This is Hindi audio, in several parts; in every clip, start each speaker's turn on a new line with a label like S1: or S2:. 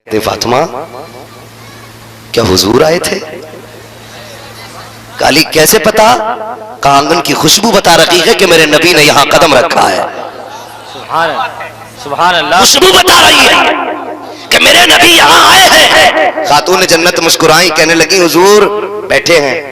S1: फातिमा क्या हुजूर आए थे? काली कैसे पता? आंगन की खुशबू बता रही है कि मेरे नबी ने यहाँ कदम रखा है।
S2: सुभान अल्लाह।
S1: खुशबू बता रही है कि मेरे नबी यहाँ आए हैं। खातून जन्नत मुस्कुराई, कहने लगी हुजूर बैठे हैं।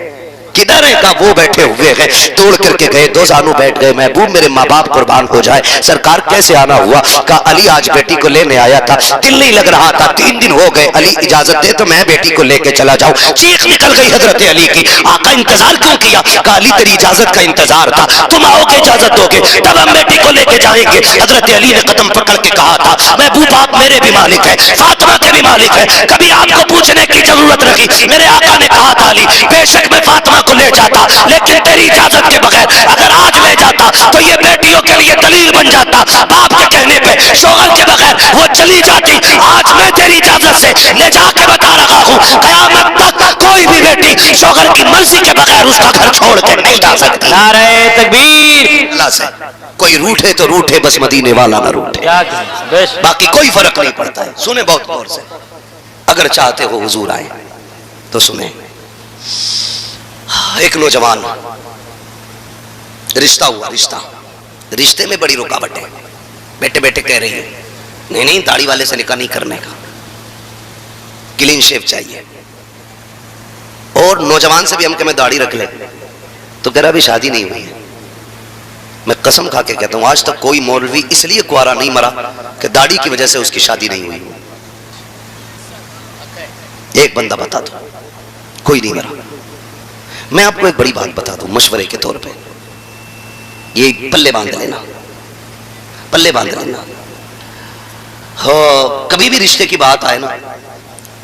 S1: किधर है? का वो बैठे हुए हैं। तोड़ करके गए, दो जानू बैठ गए। महबूब मेरे माँ बाप कुर्बान हो जाए, सरकार कैसे आना हुआ? का अली आज बेटी को लेने आया था, दिल नहीं लग रहा था, 3 दिन हो गए। अली इजाजत दे तो मैं बेटी को लेके चला जाऊं। चीख निकल गई हजरत अली की। आका इंतजार क्यों किया? का अली तेरी इजाजत का इंतजार था, तुम आओगे इजाजत दोगे तब हम बेटी को लेके जाएंगे। हजरत अली ने कदम पकड़ के कहा था, महबूब आप मेरे भी मालिक है, फातिमा के भी मालिक है, कभी आपको पूछने की जरूरत रही। मेरे आका ने कहा था अली बेशक मैं फातिमा को ले जाता, लेकिन तेरी इजाजत के बगैर अगर आज ले जाता तो ये बेटियों के लिए दलील बन जाता। बाप के कहने पे शोहर के बगैर वो चली जाती। आज मैं तेरी इजाजत से ले जाके बता रहा हूँ, क़यामत तक कोई भी बेटी शोहर की मर्जी के बगैर उसका घर छोड़ के नहीं जा सकती।
S2: नारे तकबीर।
S1: अल्लाह से कोई रूठे तो रूठे, बस मदीने वाला ना रूठे, बाकी कोई फर्क नहीं पड़ता है। सुने बहुत गौर से, अगर चाहते हो हुजूर आए तो सुने। एक नौजवान, रिश्ता हुआ, रिश्ते में बड़ी रुकावट है। बेटे बेटे कह रही है नहीं नहीं दाढ़ी वाले से निकाह नहीं करने का, क्लीन शेव चाहिए। और नौजवान से भी हम कह मैं दाढ़ी रख ले, तो कह रहा अभी शादी नहीं हुई है। मैं कसम खा के कहता हूं आज तक कोई मौलवी इसलिए कुआरा नहीं मरा कि दाढ़ी की वजह से उसकी शादी नहीं हुई। एक बंदा बता दो, कोई नहीं मरा। मैं आपको एक बड़ी बात बता दूं मशवरे के तौर पे, ये पल्ले बांध लेना, पल्ले बांध लेना। हो कभी भी रिश्ते की बात आए ना,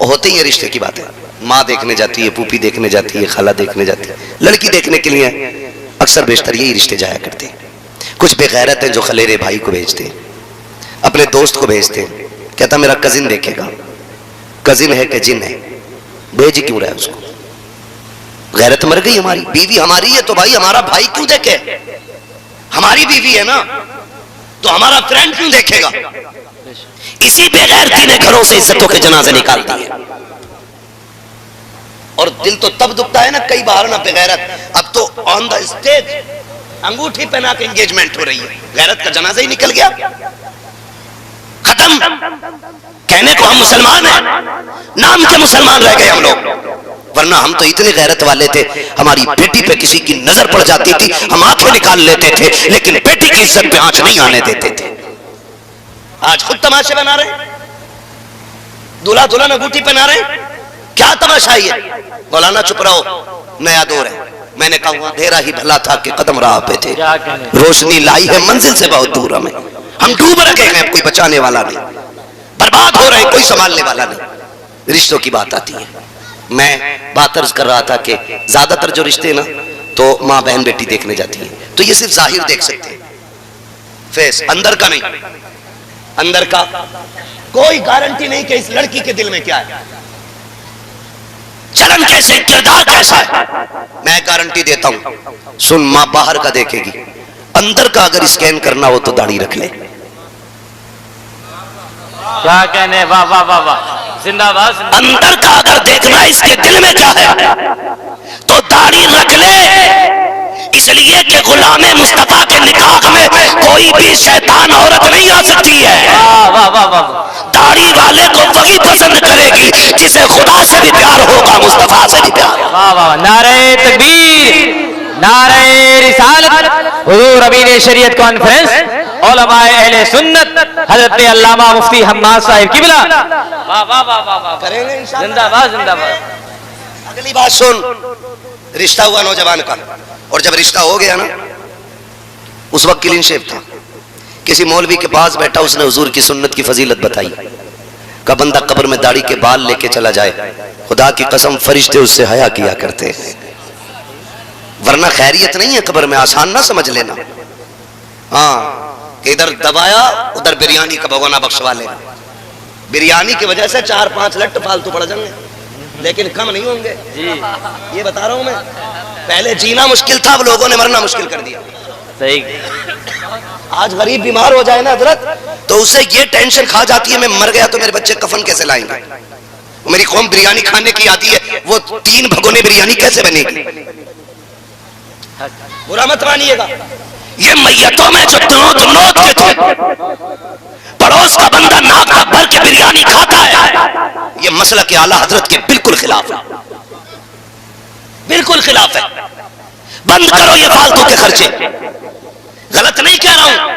S1: होते ही रिश्ते की बात है। माँ देखने जाती है, फूफी देखने जाती है, खाला देखने जाती है, लड़की देखने के लिए अक्सर बेशतर यही रिश्ते जाया करते हैं। कुछ बेगैरत हैं जो खलेरे भाई को भेजते हैं, अपने दोस्त को भेजते हैं, कहता मेरा कजिन देखेगा। कजिन है कि जिन है, भेज क्यों रहा है उसको? गैरत मर गई हमारी। बीवी हमारी है तो भाई हमारा भाई क्यों देखे? हमारी बीवी है ना तो हमारा फ्रेंड क्यों देखेगा? इसी बेगैरती ने घरों से इज्जतों के जनाजे निकाल दिए। और दिल तो तब दुखता है ना कई बार ना बेगैरत। अब तो ऑन द स्टेज अंगूठी पहना के एंगेजमेंट हो रही है, गैरत का जनाजा ही निकल गया, खत्म। कहने को हम मुसलमान हैं, नाम के मुसलमान रह गए हम लोग, वरना हम तो इतने गैरत वाले थे। हमारी बेटी पे किसी की नजर पड़ जाती थी हम आंखें निकाल लेते थे, लेकिन बेटी की इज्जत पे आंच नहीं आने देते थे। आज खुद तमाशे बना रहे, दूल्हा दुल्हन अंगूठी पहना रहे, क्या तमाशा है? मौलाना चुप रहो, नया दौर है। मैंने कहा अंधेरा ही भला था कि कदम राह पे थे, रोशनी लाई है मंजिल से बहुत दूर। हमें हम डूब रखे हैं, कोई बचाने वाला नहीं, बर्बाद हो रहे, कोई संभालने वाला नहीं। रिश्तों की बात आती है, मैं बात अर्ज कर रहा था कि ज्यादातर जो रिश्ते ना तो माँ बहन बेटी देखने जाती है, तो ये सिर्फ जाहिर देख सकते हैं, फेस, अंदर का नहीं। अंदर का कोई गारंटी नहीं कि इस लड़की के दिल में क्या है, चलन कैसे, किरदार कैसा है। मैं गारंटी देता हूं, सुन, माँ बाहर का देखेगी, अंदर का अगर स्कैन करना हो तो दाढ़ी रख ले।
S2: क्या कहने, वाह वाह वाह वाह, जिंदाबाद।
S1: अंदर का अगर देखना है इसके दिल में क्या है तो दाढ़ी रख ले, इसलिए कि गुलामे मुस्तफा के निकाह में कोई भी शैतान औरत नहीं आ सकती है।
S2: वाह वाह वाह।
S1: दाढ़ी वाले को वही पसंद करेगी जिसे खुदा से भी प्यार होगा, मुस्तफा से भी प्यार।
S2: वाह वाह, नारे तकबीर, नारे रिसालत। हुजूर अमीन शरीयत कॉन्फ्रेंस उलमाए अहले सुन्नत हजरत अल्लामा मुफ्ती हम्माद साहिब किबला। वाह वाह वाह वाह,
S1: करेंगे इंशाअल्लाह,
S2: जिंदाबाद जिंदाबाद।
S1: अगली बात सुन, रिश्ता हुआ नौजवान का, और जब रिश्ता हो गया ना, उस वक्त क्लीन शेव था, किसी मौलवी के पास बैठा, उसने हुजूर की सुन्नत की फजीलत बताई। का बंदा कब्र में दाढ़ी के बाल लेके चला जाए, खुदा की कसम फरिश्ते उससे हया किया करते, वरना खैरियत नहीं है कब्र में, आसान ना समझ लेना। हाँ, इधर दबाया उधर बिरयानी का भगोना बख्शवा लेना, बिरयानी की वजह से 4-5 लट्ट फालतू पड़ जाएंगे, लेकिन कम नहीं होंगे जी। ये बता रहा हूं मैं, पहले जीना मुश्किल था, अब लोगों ने मरना मुश्किल कर दिया।
S2: सही।
S1: आज गरीब बीमार हो जाए ना हजरत तो उसे ये टेंशन खा जाती है, मैं मर गया तो मेरे बच्चे कफन कैसे लाएंगे। मेरी कौम बिरयानी खाने की आती है, वो 3 भगोने बिरयानी कैसे बनेगी। बुरा मत मानिएगा, ये मैयतों में जो नोट के थे, पड़ोस का बंदा नाक का भर के बिरयानी खाता है, ये मसला के आला हजरत के बिल्कुल खिलाफ है, बिल्कुल खिलाफ है। बंद करो ये फालतू के खर्चे। गलत नहीं कह रहा हूं,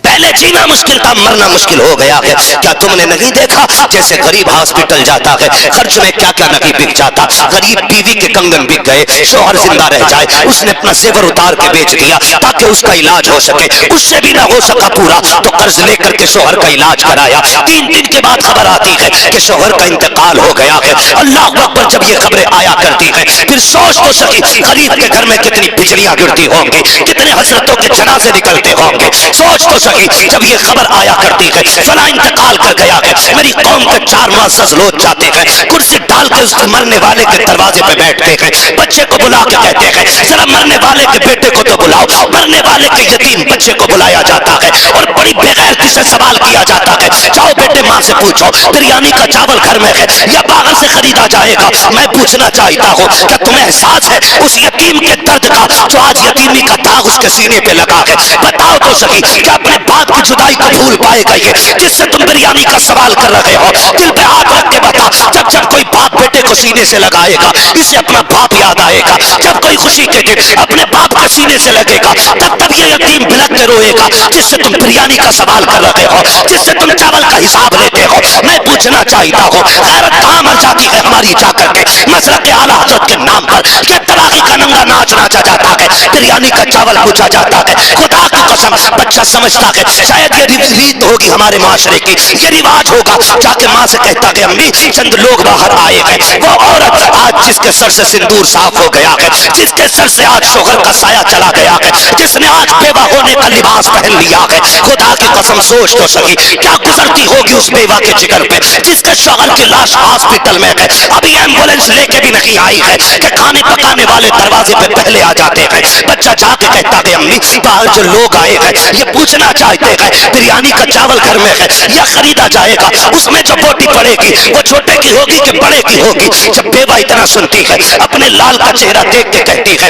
S1: पहले जीना मुश्किल था, मरना मुश्किल हो गया है। क्या तुमने नहीं देखा जैसे गरीब हॉस्पिटल जाता है, खर्च में क्या क्या नहीं बिक जाता। गरीब बीवी के कंगन बिक गए, शौहर जिंदा रह जाए, उसने अपना जेवर उतार के बेच दिया ताकि उसका इलाज हो सके, उससे भी ना हो सका पूरा तो कर्ज लेकर के शौहर का इलाज कराया। 3 दिन के बाद खबर आती है कि शौहर का इंतकाल हो गया है। अल्लाह अकबर, जब ये खबरें आया करती है फिर सोच तो सकी गरीब के घर में कितनी बिजलियां गिरती होंगी, कितने हजरतों के जनाजे निकलते होंगे। सोच तो सकी जब ये खबर आया करती है फला इंतकाल कर गया है, मेरी कौम के 4 मुअज़्ज़ज़ लोग जाते हैं, कुर्सी डाल के उस मरने वाले के दरवाजे पे बैठते हैं, बच्चे को बुला के कहते हैं जरा मरने वाले के बेटे को तो बुलाओ। मरने वाले के यतीम बच्चे को बुलाया जाता है और बड़ी बेगैरती से सवाल किया जाता है, जाओ बेटे माँ से पूछो बिरयानी का चावल घर में है या बाहर से खरीदा जाएगा। मैं पूछना चाहता हूँ क्या तुम्हें एहसास है उस यतीम के दर्द का जो आज यतीमी का दाग उसके सीने पे लगा है। बताओ तो सही क्या अपने बाप की जुदाई को भूल पाएगा ये जिससे तुम बिरयानी का सवाल कर रहे हो। दिल पे हाथ रख के बता, जब जब कोई बाप बेटे को सीने से लगाएगा इसे अपना बाप याद आएगा। जब कोई खुशी के दिन अपने बाप के सीने से लगेगा तब तब ये यतीम बिलक के रोएगा जिससे तुम बिरयानी का सवाल कर रहे हो, जिससे तुम चावल का हिसाब लेते हो। मैं पूछना चाहता हूँ गैरत कहाँ मर जाती है हमारी जाकर के मसलक के आला हज़रत के नाम पर ये तलाक़ी का नंगा नाच नाचा जाता है, बिरयानी का चावल पूछा जाता है। खुदा की कसम बच्चा समझता है शायद ये रीत होगी हमारे माशरे की, ये रिवाज होगा। जाके माँ से कहता है अम्मी चंद लोग बाहर आए हैं, वो औरत आज जिसके सर से सिंदूर साफ हो गया है, जिसके सर से आज शोहर का साया चला गया है, जिसने आज बेवा होने का लिबास पहन लिया है। खुदा की कसम सोच तो सही क्या गुजरती होगी उस बेवा के जिगर पे जिसके शोहर की लाश हॉस्पिटल में है, अभी एम्बुलेंस लेके भी नहीं आई है कि खाने पकाने वाले दरवाजे पे पहले आ जाते हैं। बच्चा जाके कहता है अम्मी बाहर जो लोग आए हैं ये पूछना चाहते हैं बिरयानी का चावल घर में है या खरीदा जाएगा, उसमें जो बोटी पड़ेगी वो छोटे की होगी कि बड़े की होगी। जब बेवा इतना सुनती है अपने लाल का चेहरा देख के कहती है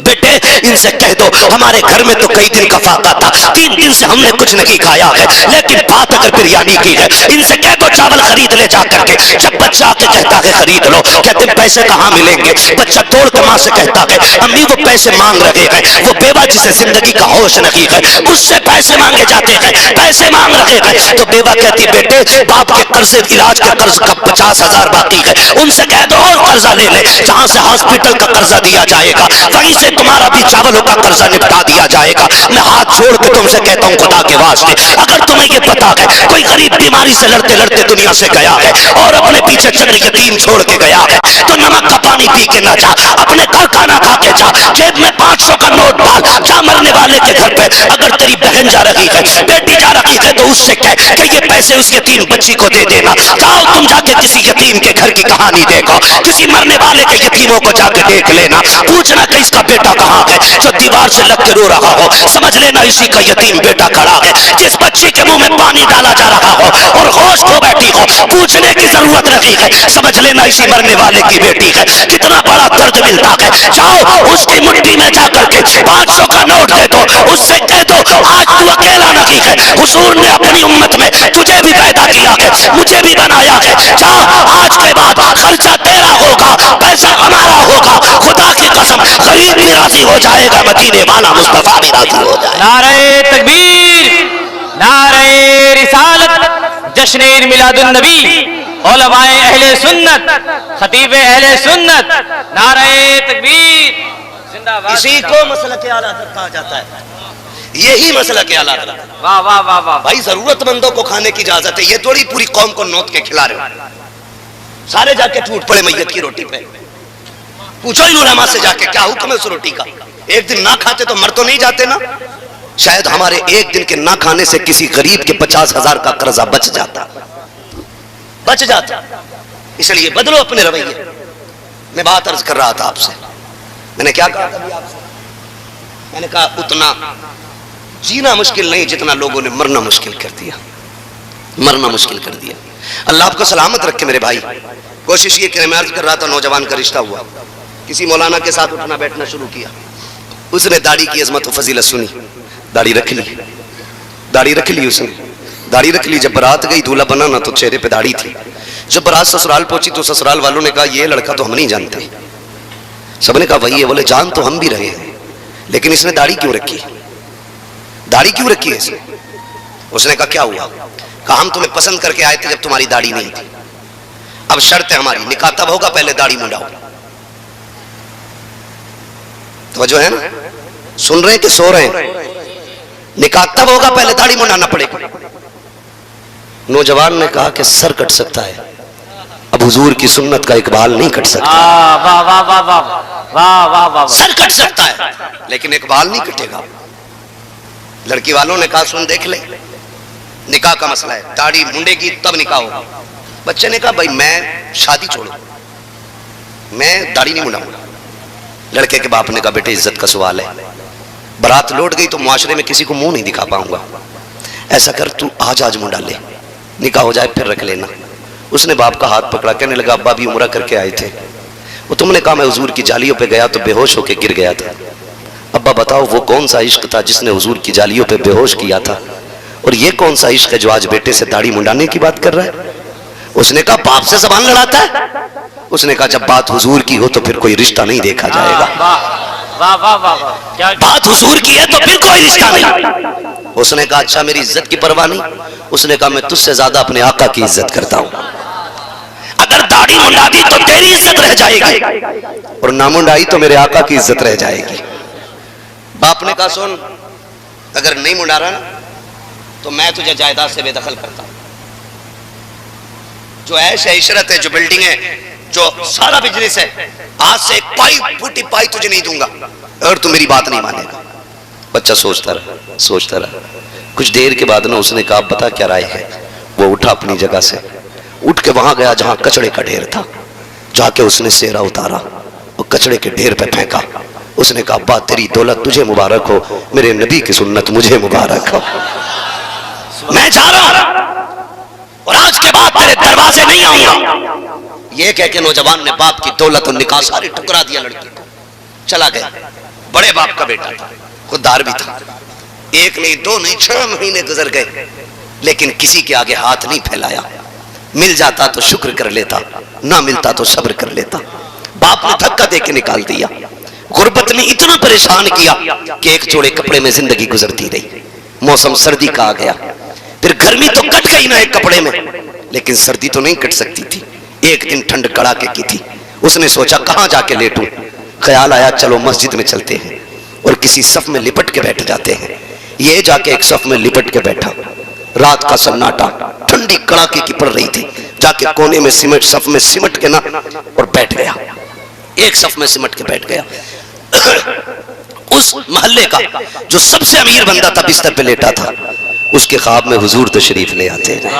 S1: बेटे इनसे कह दो हमारे घर में तो कई दिन का फाका था, 3 दिन से हमने कुछ नहीं खाया है, लेकिन बात अगर बिरयानी की है इनसे कह दो चावल खरीद ले जा करके। जब बच्चा आके कहता है खरीद लो, कहते हैं पैसे कहाँ मिलेंगे। बच्चा दौड़ के माँ से कहता है अम्मी वो पैसे मांग रहे हैं, वो बेवा जिसे जिंदगी का होश नहीं है उससे पैसे मांगे जाते हैं, पैसे मांग रहे हैं। तो बेवा कहती बेटे बाप के कर्जे इलाज का कर्ज का 50,000 बाकी है, उनसे कह दो और कर्जा ले ले, जहां से हॉस्पिटल का कर्जा दिया जाएगा वहीं से तुम्हारा भी चावलों का कर्जा निपटा दिया जाएगा। मैं हाथ छोड़ के तुमसे कहता हूँ खुदा के वास्ते अगर तुम्हें ये पता है कोई गरीब बीमारी से लड़ते लड़ते दुनिया से गया है और अपने पीछे चंद यतीम छोड़ के गया है तो नमक का पानी पी के ना जा, अपने घर खाना खा के जा, जेब में 500 का नोट डाल, जा मरने वाले के घर पे। अगर तेरी बहन जा रही है बेटी जा रही है तो उससे कह कि ये पैसे उस यतीम बच्ची को दे देना। जाओ तुम जाके किसी यतीम के घर की कहानी देखो, किसी मरने वाले के यतीमों को जाके देख लेना, पूछना कि इसका बेटा कहाँ है जो दीवार से लग के रो रहा हो, समझ लेना इसी का यतीम बेटा खड़ा है जिस बच्ची के मुंह में पानी डाला जा रहा हो और होश खो बैठी हो, पूछने की जरूरत नहीं है, समझ लेना इसी मरने वाले की बेटी है। कितना बड़ा दर्द मिलता है, जाओ उसकी मुट्ठी में जाकर के 500 का नोट दे दो, उससे कह दो आज तू अकेला नहीं है, हुजूर ने अपनी उम्मत में तुझे भी पैदा किया है, मुझे भी बनाया है। जा आज के बाद खर्चा तेरा होगा, पैसा हमारा होगा। खुदा की कसम गरीब भी राजी हो जाएगा, मदीने वाला मुस्तफा भी राजी हो जाएगा।
S2: नारे तकबीर, नारे रिसालत, जश्न मिलादुन नबी, उलमाए अहले सुन्नत, खतीब अहले सुन्नत, नारे तकबीर जिंदाबाद।
S1: इसी को मसलक आला हज़रत कहा जाता है, यही मसलक आला हज़रत।
S2: वाह वाह वाह वाह
S1: भाई जरूरतमंदों को खाने की इजाजत है, ये थोड़ी पूरी कौम को नोट के खिला रहे हो। सारे जाके टूट पड़े मैयत की रोटी पे, पूछो इन उलमा से जाके क्या हुक्म है उस रोटी का। एक दिन ना खाते तो मर तो नहीं जाते ना। शायद हमारे एक दिन के ना खाने से किसी गरीब के 50,000 का कर्जा बच जाता। इसलिए बदलो अपने रवैये। मैं बात अर्ज कर रहा था आपसे, मैंने क्या कहा था अभी आपसे, मैंने कहा उतना जीना मुश्किल नहीं जितना लोगों ने मरना मुश्किल कर दिया, मरना मुश्किल कर दिया। अल्लाह आपको सलामत रखे मेरे भाई। कोशिश ये कि मैं अर्ज कर रहा था, नौजवान का रिश्ता हुआ, किसी मौलाना के साथ उठना बैठना शुरू किया। उसने दाढ़ी की अजमत व फजीलत सुनी, दाढ़ी रख ली, दाढ़ी रख ली उसने, दाढ़ी रख ली। जब बारात गई दूल्हा बना ना तो चेहरे पे दाढ़ी थी। जब बारात ससुराल पहुंची तो ससुराल वालों ने कहा ये लड़का तो हम नहीं जानते। सबने कहा वही है। बोले जान तो हम भी रहे हैं, लेकिन इसने दाढ़ी क्यों रखी, दाढ़ी क्यों रखी है इसने? उसने कहा क्या हुआ? कहा हम तुम्हें पसंद करके आए थे जब तुम्हारी दाढ़ी नहीं थी। अब शर्त है हमारी, निकाह तब होगा पहले दाढ़ी मुंडाओ। तो जो है ना, सुन रहे हैं कि सो रहे हैं? निकाह तब होगा पहले दाढ़ी मुंडाना पड़ेगा। नौजवान ने कहा कि सर कट सकता है, अब हुजूर की सुन्नत का इकबाल नहीं कट सकता।
S2: वाह वाह वाह वाह वाह वाह वाह।
S1: सर कट सकता है लेकिन इकबाल नहीं कटेगा। लड़की वालों ने कहा सुन देख ले, निकाह का मसला है, दाढ़ी मुंडेगी तब निकाह होगा। बच्चे ने कहा भाई मैं शादी छोड़ू, मैं दाढ़ी नहीं मुंडाऊंगा। लड़के के बाप ने कहा बेटे इज्जत का सवाल है, बारात लौट गई तो मुआशरे में किसी को मुंह नहीं दिखा पाऊंगा, ऐसा कर तू आज मुंडा ले, निकाह हो जाए फिर रख लेना। उसने बाप का हाथ पकड़ा, कहने लगा अब्बा भी उम्रा करके आए थे, वो तुमने कहा मैं हुजूर की जालियों पे गया तो बेहोश होके गिर गया था। अब्बा बताओ वो कौन सा इश्क था जिसने हुजूर की जालियों पे बेहोश किया था, और ये कौन सा इश्क है जो आज बेटे से दाढ़ी मुंडाने की बात कर रहा है? उसने कहा बाप से जबान लड़ाता है। उसने कहा जब बात हुजूर की हो तो फिर कोई रिश्ता नहीं देखा जाएगा।
S2: वाह वाह वाह वाह, क्या
S1: बात हुजूर की है तो फिर कोई रिश्ता नहीं। उसने कहा अच्छा मेरी इज्जत की परवाह नहीं? उसने कहा मैं तुझसे ज्यादा अपने आका की इज्जत करता हूं, अगर दाढ़ी मुंडा दी तो तेरी इज्जत रह जाएगी और ना मुंडाई तो मेरे आका की इज्जत रह जाएगी। बाप ने कहा सुन अगर नहीं मुंडा रहा तो मैं तुझे जायदाद से बेदखल करता हूं, जो ऐश है इशरत है, जो बिल्डिंग है, जो सारा बिजनेस है, आज से एक पाई फूटी पाई तुझे नहीं दूंगा और तू मेरी बात नहीं मानेगा। बच्चा सोचता रहा। कुछ देर के बाद ना उसने कहा बता क्या राय है? वो उठा अपनी जगह से, उठ के वहां गया जहां कचड़े का ढेर था, जाके उसने सेहरा उतारा और कचड़े के ढेर पे फेंका। उसने कहा अब्बा तेरी दौलत तुझे मुबारक हो, मेरे नबी की सुन्नत मुझे मुबारक हो, मैं जा रहा हूं और आज के बाद तेरे दरवाजे नहीं आऊंगा। ये कह के नौजवान ने बाप की दौलत और निकाह सारी टुकरा दिया, लड़की को चला गया। बड़े बाप का बेटा था, खुददार भी था, एक नहीं दो नहीं 6 महीने गुजर गए लेकिन किसी के आगे हाथ नहीं फैलाया। मिल जाता तो शुक्र कर लेता, ना मिलता तो सब्र कर लेता। बाप ने धक्का दे के निकाल दिया। गुर्बत ने इतना परेशान किया कि एक जोड़े कपड़े में जिंदगी गुजरती रही। मौसम सर्दी का आ गया, फिर गर्मी तो कट गई ना एक कपड़े में, लेकिन सर्दी तो नहीं कट सकती थी। एक दिन ठंड कड़ाके की थी, उसने सोचा कहां जाके लेटूं। ख्याल आया चलो मस्जिद में चलते हैं और किसी सफ में लिपट के बैठ जाते हैं। ये जाके एक सफ में लिपट के बैठा। रात का सन्नाटा, ठंडी कड़ाके की पड़ रही थी। जाके कोने में सफ में सिमट के ना और बैठ गया, एक सफ में सिमट के बैठ गया। उस मोहल्ले का जो सबसे अमीर बंदा था बिस्तर पे लेटा था, उसके ख्वाब में हुजूर तशरीफ ले आते हैं।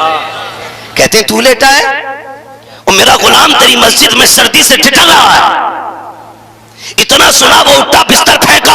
S1: कहते हैं तू लेटा है और मेरा गुलाम तेरी मस्जिद में सर्दी से ठिठर रहा है। इतना सुना वो उठा, बिस्तर फेंका,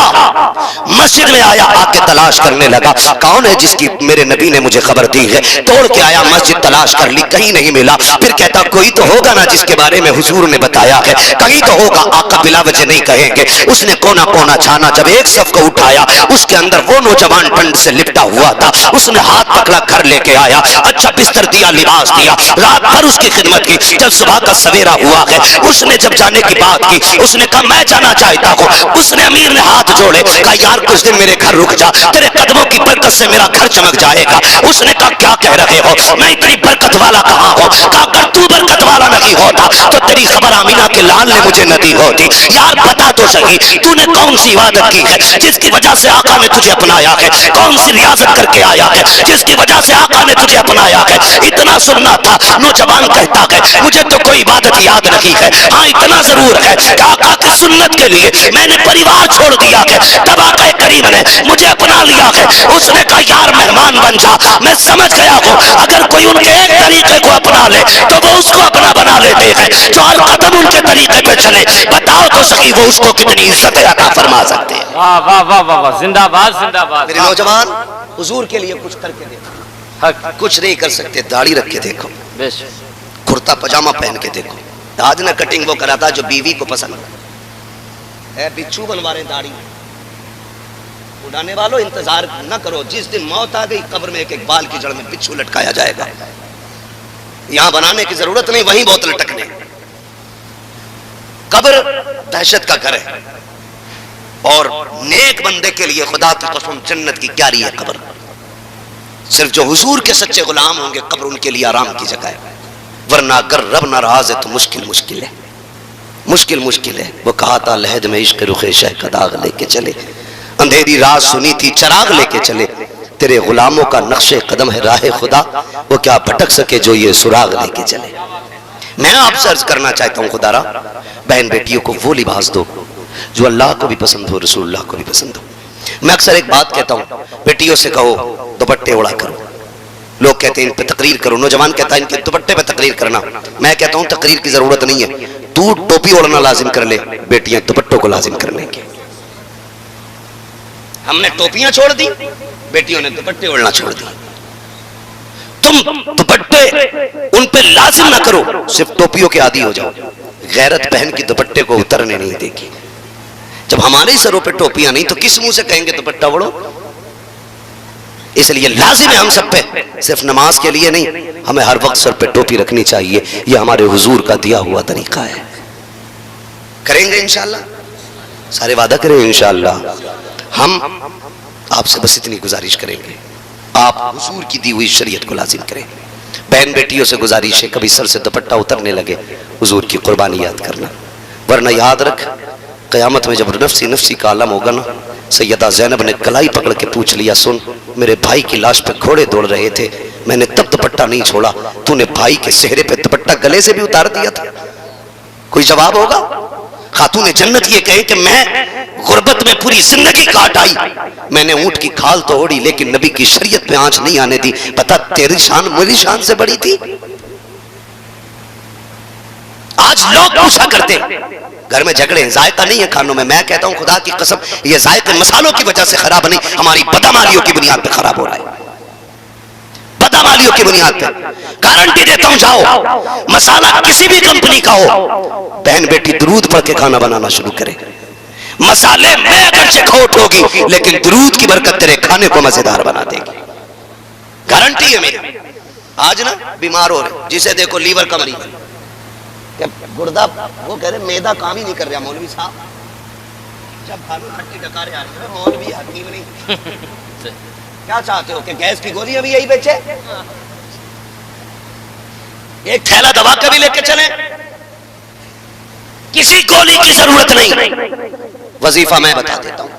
S1: मस्जिद में आया, आके तलाश करने लगा कौन है जिसकी मेरे नबी ने मुझे खबर दी है। तोड़ के आया, मस्जिद तलाश कर ली, कहीं नहीं मिला। फिर कहता कोई तो होगा ना जिसके बारे में हुजूर ने बताया है, कहीं तो होगा, आका बिला वजह नहीं कहेंगे। उसने कोना कोना छाना, जब एक सफ को उठाया उसके अंदर वो नौजवान ठंड से लिपटा हुआ था। उसने हाथ पकड़ा, घर लेके आया, अच्छा बिस्तर दिया, लिबास दिया, रात भर उसकी खिदमत की। जब सुबह का सवेरा हुआ है, उसने जब जाने की बात की, उसने कहा मैं जाना चाहता हूं। उसने अमीर ने हाथ जोड़े, कहा यार कुछ दिन मेरे घर रुक जा, तेरे कदमों की बरकत से मेरा घर चमक जाएगा। उसने कहा क्या कह रहे हो, मैं इतनी बरकत वाला कहां हूं? कहा अगर तू बरकत वाला नहीं होता तो तेरी खबर आमीना के लाल ने मुझे न दी होती। यार बता तो सही, तूने कौन सी इबादत की है जिसकी वजह से आका ने तुझे अपनाया है? कौन सी रियाजत करके आया है जिसकी वजह से आका ने तुझे अपनाया है? इतना सुनना था। नौजवान कहता है मुझे तो कोई इबादत याद नहीं है, हाँ इतना जरूर है कि आका की सुन्नत के लिए मैंने परिवार छोड़ दिया है, तब आका करीम ने मुझे अपना लिया है। उसने कहा यार मेहमान बन जा, मैं समझ गया हूं अगर कोई उनके एक तरीके को अपना ले तो वो उसको अपना बना लेते हैं, जो हर कदम उनके तरीके पे चले, बताओ तो सही वो उसको कितनी इज्जत अता फरमा सकते हैं।
S2: वाह वाह वाह वाह वाह, जिंदाबाद जिंदाबाद।
S1: मेरे नौजवान, हुजूर के लिए कुछ करके देखो। कुछ नहीं कर सकते, दाढ़ी रख के देखो, कुर्ता पजामा पहन के देखो। आज ना कटिंग वो करा था जो बीवी को पसंद है, बिच्छू बनवा रहे दाढ़ी उड़ाने वालों, इंतजार न करो, जिस दिन मौत आ गई कब्र में एक एक बाल की जड़ में बिच्छू लटकाया जाएगा। यहां बनाने की जरूरत नहीं, वहीं बहुत लटकने। कब्र दहशत का घर है, और नेक बंदे के लिए खुदा की कसम जन्नत की क्यारी है कब्र। सिर्फ जो हुजूर के सच्चे गुलाम होंगे कब्र उनके लिए आराम की जगह है, वरना अगर रब नाराज है तो मुश्किल मुश्किल है, मुश्किल मुश्किल है। वो कहा था लहद में इश्क रुखे शह का दाग लेके चले, अंधेरी रात सुनी थी चराग लेके चले, तेरे गुलामों का नक्शे कदम है राह खुदा, वो क्या भटक सके जो ये सुराग लेके चले। मैं आपसे अर्ज करना चाहता हूँ खुदारा, बहन बेटियों को वो लिबास दो जो अल्लाह को भी पसंद हो, रसूलुल्लाह को भी पसंद हो। मैं अक्सर एक बात कहता हूँ, बेटियों से कहो दुपट्टे उड़ा करो। लोग कहते हैं इन पे तकरीर करो, नौजवान कहता है इनके दुपट्टे पे तकरीर करना। मैं कहता हूँ तकरीर की जरूरत नहीं है, तू टोपी ओढ़ना लाजिम कर ले, बेटियां दुपट्टों को लाजिम कर लेंगे। हमने टोपियां छोड़ दी, बेटियों ने दुपट्टे ओढ़ना छोड़ दी। तुम दुपट्टे उन पे लाजिम ना करो, सिर्फ टोपियों के आदी हो जाओ। गैरत बहन की दुपट्टे को उतरने नहीं देगी। जब हमारे सरों पे टोपियां नहीं तो किस मुंह से कहेंगे दुपट्टा ओढ़ो। इसलिए लाजिम है हम सब पे, सिर्फ नमाज के लिए नहीं, हमें हर वक्त सर पे टोपी रखनी चाहिए। यह हमारे हुजूर का दिया हुआ तरीका है। करेंगे इंशाअल्लाह, सारे वादा करें इंशाअल्लाह। हम आपसे बस इतनी गुजारिश करेंगे, आप हुजूर की दी हुई शरीयत को लाजिम करें। बहन बेटियों से गुजारिश है कभी सर से दुपट्टा उतरने लगे हुजूर की कुर्बानी याद करना, वरना याद रख क़यामत में जब नफ्सी नफ्सी का आलम होगा ना, सैयदा ज़ैनब ने कलाई पकड़ के पूछ लिया, सुन मेरे भाई की लाश पे घोड़े दौड़ रहे थे, मैंने तब दुपट्टा नहीं छोड़ा, तूने भाई के सेहरे पे दुपट्टा गले से भी उतार दिया था। कोई जवाब होगा? खातून जन्नत ये कहे कि मैं गुर्बत में पूरी जिंदगी काट आई, मैंने ऊंट की खाल तो ओढ़ी लेकिन नबी की शरीयत पे आंच नहीं आने दी। पता तेरी शान मेरी शान से बड़ी थी। आज लोग पूछा करते घर में झगड़े, जायका नहीं है खानों में। मैं कहता हूं खुदा की कसम ये जायके मसालों की वजह से खराब नहीं, हमारी बदमालियों की बुनियाद पे खराब हो रहा है। बदमालियों की बुनियाद पे गारंटी देता हूं, जाओ मसाला किसी भी कंपनी का हो, बहन बेटी दुरूद पढ़ के खाना बनाना शुरू करे। मसाले में अगर से खोट होगी लेकिन दुरूद की बरकत तेरे खाने को मजेदार बना देगी, गारंटी है मेरी। आज ना बीमार हो रहे, जिसे देखो लीवर का मरीज, गुर्दा, वो कह रहे मैदा काम ही नहीं कर रहा मौलवी साहब। जब खानू खट्टी डकारे आ रही है, मौलवी हकीम नहीं क्या चाहते हो कि गैस की गोलियां भी यही बेचे? एक थैला दवा का भी लेके चले, किसी गोली की जरूरत नहीं। वजीफा मैं बता देता हूं,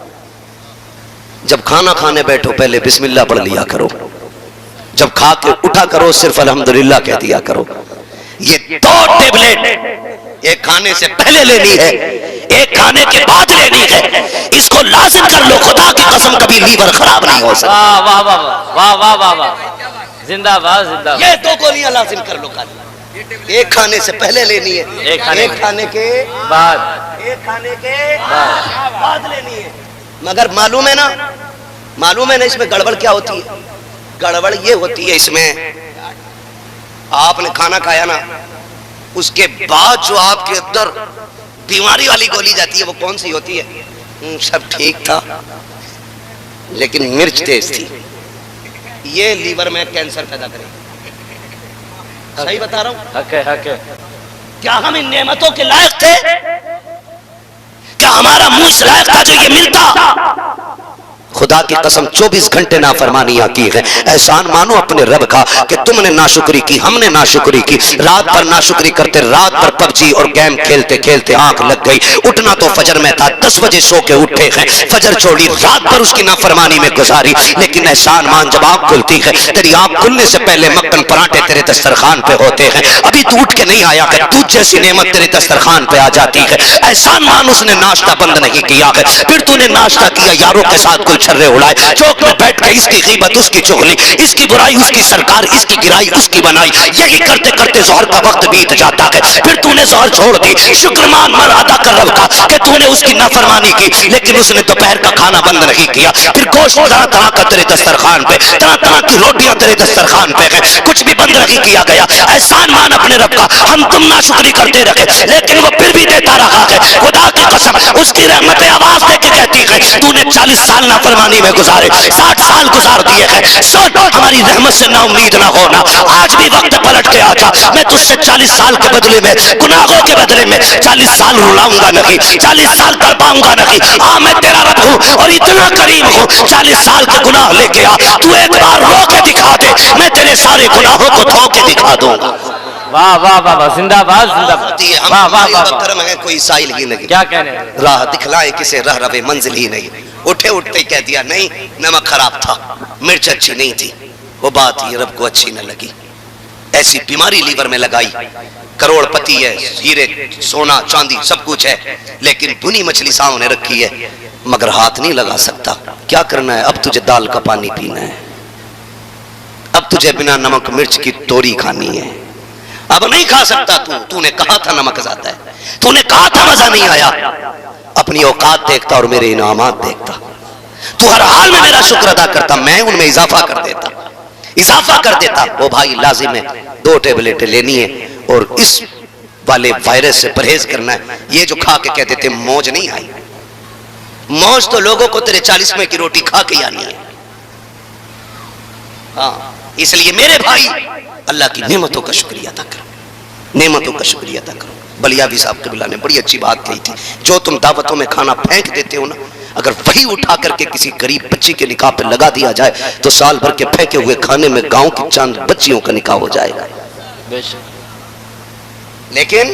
S1: जब खाना खाने बैठो पहले बिस्मिल्लाह पढ़ लिया करो, जब खा के उठा करो सिर्फ अल्हम्दुलिल्लाह कह दिया करो। ये 2 टेबलेट एक खाने से पहले लेनी है, एक खाने के बाद लेनी है, इसको लाजिम कर लो। खुदा की कसम कभी लीवर खराब नहीं हो सकता।
S2: वाह वाह वाह वाह वाह वाह, जिंदाबाद जिंदाबाद।
S1: ये 2 गोलियां लाजिम कर लो खाली, एक खाने से पहले लेनी है, एक खाने के बाद, एक खाने के बाद लेनी है। मगर मालूम है ना इसमें गड़बड़ क्या होती है? गड़बड़ ये होती है इसमें, आपने खाना खाया ना, उसके बाद जो आपके अंदर बीमारी वाली गोली जाती है वो कौन सी होती है? सब ठीक था लेकिन मिर्च तेज थी, ये लीवर में कैंसर पैदा करेगी। सही बता रहा हूं?
S2: हक है, हक है।
S1: क्या हम इन नेमतों के लायक थे? क्या हमारा मुंह इस लायक था जो ये मिलता? खुदा की कसम 24 घंटे नाफरमानियां की है। एहसान मानो अपने रब का कि तुमने नाशुक्री की, हमने नाशुक्री की। रात भर नाशुक्री करते, रात भर पबजी और गेम खेलते खेलते आंख लग गई। उठना तो फजर में था, 10 बजे सो के उठे हैं, फजर छोड़ी, रात भर उसकी नाफरमानी में गुजारी। लेकिन एहसान मान जब आंख खुलती है, तेरी आंख खुलने से पहले मक्खन पराठे तेरे दस्तरखान पे होते हैं। अभी तू उठ के नहीं आया है, दूध जैसी नेमत तेरे दस्तरखान पे आ जाती है। एहसान मान उसने नाश्ता बंद नहीं किया है, फिर तूने नाश्ता किया, यारों के साथ गुलशन छर्रे उड़ाए, चौक में बैठ के इसकी गीबत उसकी चुगली, इसकी बुराई उसकी सरकार, इसकी गिराई उसकी बनाई। यही करते करते ज़ोहर का वक्त बीत जाता है। फिर तूने ज़ोहर छोड़ दी, शुक्रमान मर अदा कर रब का कि तूने उसकी नाफरमानी की, लेकिन उसने दोपहर का खाना बंद नहीं किया। फिर गोश्त तरह तरह का तेरे दस्तरखान पे, तरह तरह की रोटियां तेरे दस्तरखान पे है, कुछ भी बंद नहीं किया गया। एहसान मान अपने रब का, हम तुम नाशुक्री करते रहे, लेकिन वो फिर भी देता रहा है। खुदा की कसम, उसकी रहमतें आवाज देके कहती है, तूने 40 साल नाफरमानी में गुजारे, 60 साल गुजार दिए हैं, सोच हमारी रहमत से ना उम्मीद ना होना। आज भी वक्त पलट के आजा, मैं तुझसे 40 साल के बदले में, गुनाहों के बदले में 40 साल रुलाऊंगा नहीं, 40 साल तड़पाऊंगा नहीं। हाँ मैं तेरा रब हूँ और इतना करीम हूँ, 40 साल के गुनाह लेके आ, तू एक बार रो के दिखा दे, मैं तेरे सारे गुनाहों को धो के दिखा दूंगा।
S2: वाह वाह वाह वाह, जिंदाबाद जिंदाबाद, वाह वाह वाह,
S1: करम है कोई साइल ही नहीं,
S2: क्या कहने,
S1: राह दिखलाए किसे रह रवे मंजिल ही नहीं। उठे उठते ही कह दिया नहीं नमक खराब था, मिर्च अच्छी नहीं थी, वो बात ये रब को अच्छी न लगी। ऐसी बीमारी लीवर में लगाई, करोड़पति है, हीरे सोना चांदी सब कुछ है, लेकिन भुनी मछली सामने रखी है, मगर हाथ नहीं लगा सकता। क्या करना है, अब तुझे दाल का पानी पीना है, अब तुझे बिना नमक मिर्च की तोरी खानी है, अब नहीं खा सकता तू। तूने कहा था नमक ज्यादा है, तूने कहा था मजा नहीं आया। अपनी औकात देखता और मेरे इनामात देखता, तू हर हाल में मेरा शुक्र अदा करता, मैं उनमें इजाफा कर देता, इजाफा कर देता। वो भाई लाजिम है 2 टेबलेटें लेनी है और इस वाले वायरस से परहेज करना है। ये जो खा के कहते थे मौज नहीं आई, मौज तो लोगों को तेरे 40वें की रोटी खा के आनी है। हाँ, इसलिए मेरे भाई अल्लाह की नेमतों का शुक्रिया अदा करो, नेमतों का शुक्रिया अदा करो। बलियावी साहब कबीला ने बड़ी अच्छी बात कही थी, जो तुम दावतों में खाना फेंक देते हो ना, अगर वही उठा करके किसी गरीब बच्ची के निकाह पे लगा दिया जाए तो साल भर के फेंके हुए खाने में गांव की चांद बच्चियों का निकाह हो जाएगा। लेकिन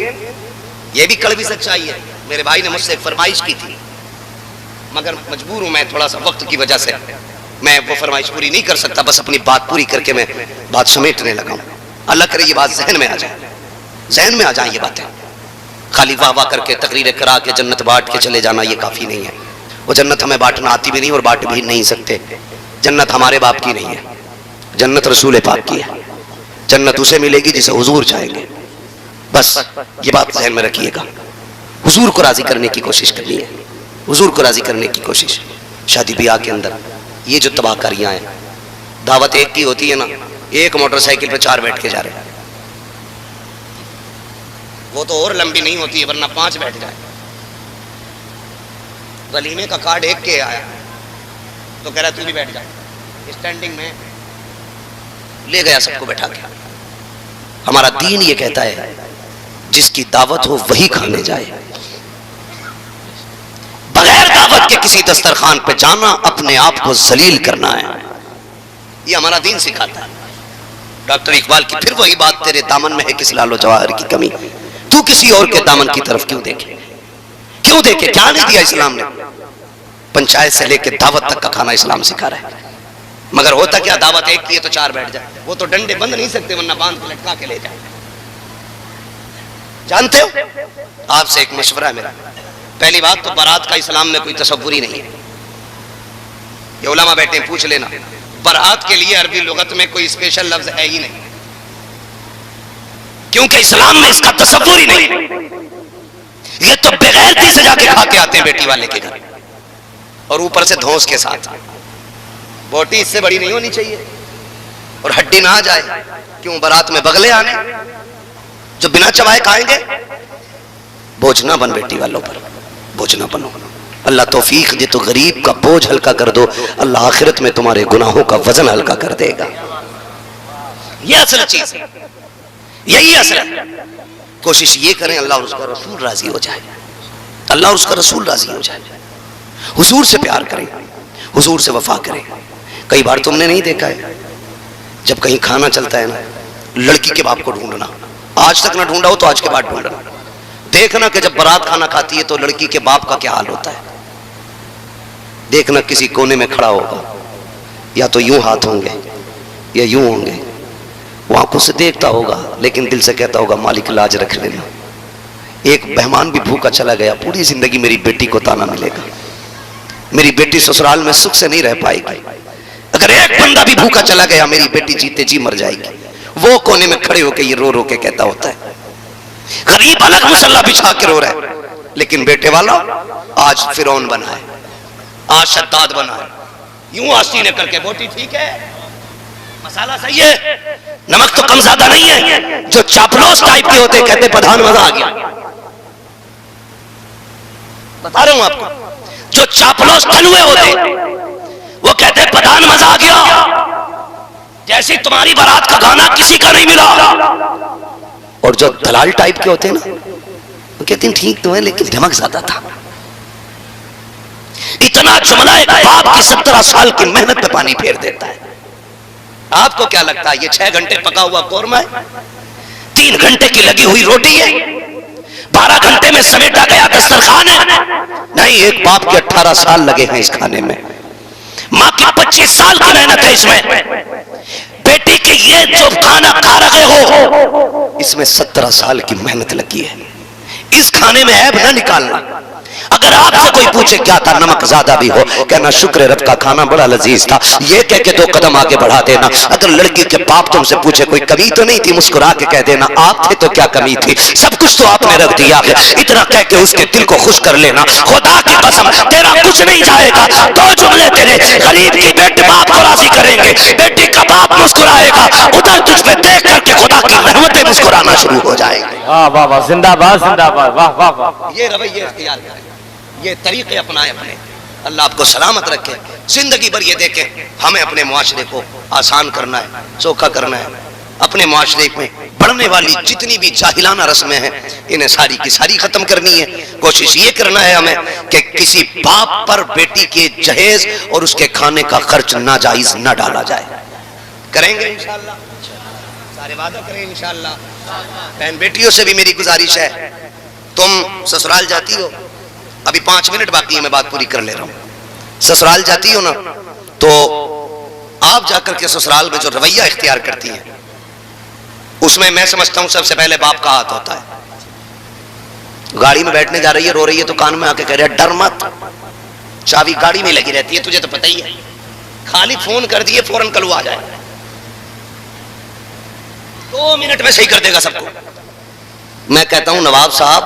S1: यह भी कड़वी सच्चाई है। मेरे भाई ने मुझसे एक फरमाइश की थी, मगर मजबूर हूं मैं, थोड़ा सा वक्त की वजह से मैं वो फरमाइश पूरी नहीं कर सकता। बस अपनी बात पूरी करके मैं बात समेटने लगा हूं। अल्लाह करे ये बात जहन में आ जाए, जहन में आ जाए ये बातें। खाली वाह वाह करके तकरीरें करा के जन्नत बांट के चले जाना ये काफी नहीं है। वो जन्नत हमें बांटना आती भी नहीं और बांट भी नहीं सकते। जन्नत हमारे बाप की नहीं है, जन्नत रसूल पाक की है। जन्नत उसे मिलेगी जिसे हुजूर चाहेंगे। बस ये बात जहन में रखिएगा। हुजूर को राजी करने की कोशिश करनी है, हुजूर को राजी करने की कोशिश। शादी ब्याह के अंदर ये जो तबाहकारियां हैं, दावत एक की होती है ना, एक मोटरसाइकिल पे 4 बैठ के जा रहे हैं, वो तो और लंबी नहीं होती है, वरना 5 बैठ जाए। वलीमे का कार्ड एक के आया तो कह रहा तू भी बैठ जा, स्टैंडिंग में ले गया सबको बैठा के। हमारा दीन ये कहता है जिसकी दावत हो वही खाने जाए, बगैर दावत के किसी दस्तरखान पे जाना अपने आप को जलील करना है। ये हमारा दीन सिखाता है। डॉक्टर इकबाल की फिर वही बात, तेरे दामन में है किस लालो जवाहर की कमी, तू किसी और के दामन की तरफ क्यों देखे, क्यों देखे। क्या नहीं दिया इस्लाम ने, पंचायत से लेकर दावत तक का खाना इस्लाम सिखा रहा है। मगर होता क्या, दावत एक की है तो 4 बैठ जाए। वो तो डंडे बंद नहीं सकते, वरना बांध के लटका के ले जाए। जानते हो, आपसे एक मशवरा है मेरा। पहली बात तो बारात का इस्लाम में कोई तसव्वुर ही नहीं है। ये उलमा बैठे पूछ लेना, बारात के लिए अरबी लुगत में कोई स्पेशल लफ्ज है ही नहीं, क्योंकि इस्लाम में इसका तसव्वुर ही नहीं। ये तो बेगैरती से जाके खा के आते हैं बेटी वाले के घर, और ऊपर से धौंस के साथ। बोटी इससे बड़ी नहीं होनी चाहिए और हड्डी ना आ जाए। क्यों, बारात में बगले आने जो बिना चबाए खाएंगे। बोझ ना बन बेटी वालों पर, बोझ ना बनो। अल्लाह तौफीक दे तो गरीब का बोझ हल्का कर दो, अल्लाह आखिरत में तुम्हारे गुनाहों का वजन हल्का कर देगा। ये असल चीज है, यही असल है। कोशिश ये करें अल्लाह और उसका रसूल राजी हो जाए, अल्लाह और उसका रसूल राजी हो जाए। हुजूर से प्यार करें, हुजूर से वफा करें। कई बार तुमने नहीं देखा है, जब कहीं खाना चलता है ना, लड़की के बाप को ढूंढना, आज तक ना ढूंढा हो तो आज के बाद ढूंढना। देखना कि जब बारात खाना खाती है तो लड़की के बाप का क्या हाल होता है। देखना किसी कोने में खड़ा होगा, या तो यूं हाथ होंगे या यूं होंगे, वो आंखों से देखता होगा लेकिन दिल से कहता होगा मालिक लाज रख लेना। एक मेहमान भी भूखा चला गया, पूरी जिंदगी मेरी बेटी को ताना मिलेगा। मेरी बेटी ससुराल में सुख से नहीं रह पाएगी। अगर एक बंदा भी भूखा चला गया मेरी बेटी जीते जी मर जाएगी। वो कोने में खड़े होकर ये रो रो के कहता होता है, गरीब अलग मुसल्ला बिछा के रो रहा है, लेकिन बेटे वाला आज फिरौन बना है, आज शद्दाद बना है। यूं आस्तीने करके, बोटी ठीक है, मसाला सही है, नमक तो कम ज्यादा नहीं है। जो चापलूस टाइप के होते कहते प्रधान मजा आ गया। बता रहा हूं आपको, जो चापलूस तलुए होते वो कहते प्रधान मजा आ गया, जैसी तुम्हारी बारात का गाना किसी का नहीं मिला। और जो दलाल टाइप के होते हैं ना, वो कहते हैं ठीक तो है लेकिन धमक ज्यादा था। इतना जुमला एक बाप की 17 साल की मेहनत पे पानी फेर देता है। आपको क्या लगता है ये 6 घंटे पका हुआ कोरमा है, 3 घंटे की लगी हुई रोटी है, 12 घंटे में समेटा गया दस्तरखान है? नहीं, एक बाप के 18 साल लगे हैं इस खाने में, माँ की 25 साल की मेहनत है इसमें, बेटी के ये जो खाना खा रहे हो इसमें 17 साल की मेहनत लगी है। इस खाने में ऐब ना निकालना। अगर आपसे कोई पूछे क्या था, नमक ज्यादा भी हो, कहना शुक्र रब का खाना बड़ा लजीज था, ये कह के 2 कदम आगे बढ़ा देना। अगर लड़की के बाप तुमसे पूछे कोई कमी तो नहीं थी, मुस्कुरा के कह देना आप थे तो क्या कमी थी, सब कुछ तो आपने रख दिया है, इतना कह के उसके दिल को खुश कर लेना। खुदा की कसम तेरा कुछ नहीं जाएगा। 2 जुमले तेरे गरीब की बेटी बाप को राजी करेंगे, बेटी का बाप मुस्कुराएगा, उधर तुझ पे देख करके खुदा की रहमतें मुस्कुराना शुरू हो जाएंगे।
S2: वाह वाह वाह, जिंदाबाद जिंदाबाद, वाह वाह वाह।
S1: ये रवैये इख्तियार करें, ये तरीके अपनाएं अपने। अल्लाह आपको सलामत रखे, जिंदगी भर ये देखे हमें अपने मुआशरे को आसान करना है, चोखा करना है। अपने मुआशरे में बढ़ने वाली जितनी भी जाहिलाना रस्में हैं इन्हें सारी की सारी खत्म करनी है। कोशिश ये करना है हमें कि किसी बाप पर बेटी के जहेज और उसके खाने का खर्च नाजायज न डाला जाए। करेंगे इंशाअल्लाह, सारे वादा करें इंशाअल्लाह। बहन बेटियों से भी मेरी गुजारिश है, तुम ससुराल जाती हो, अभी 5 मिनट बाकी है, मैं बात पूरी कर ले रहा हूं। ससुराल जाती हो ना, तो आप जाकर के ससुराल में जो रवैया इख्तियार करती हैं उसमें मैं समझता हूं सबसे पहले बाप का हाथ होता है। गाड़ी में बैठने जा रही है, रो रही है, तो कान में आके कह रहा है डर मत, चाबी गाड़ी में लगी रहती है, तुझे तो पता ही है, खाली फोन कर दिए फौरन कल आ जाए, 2 मिनट में सही कर देगा सबको। मैं कहता हूं नवाब साहब,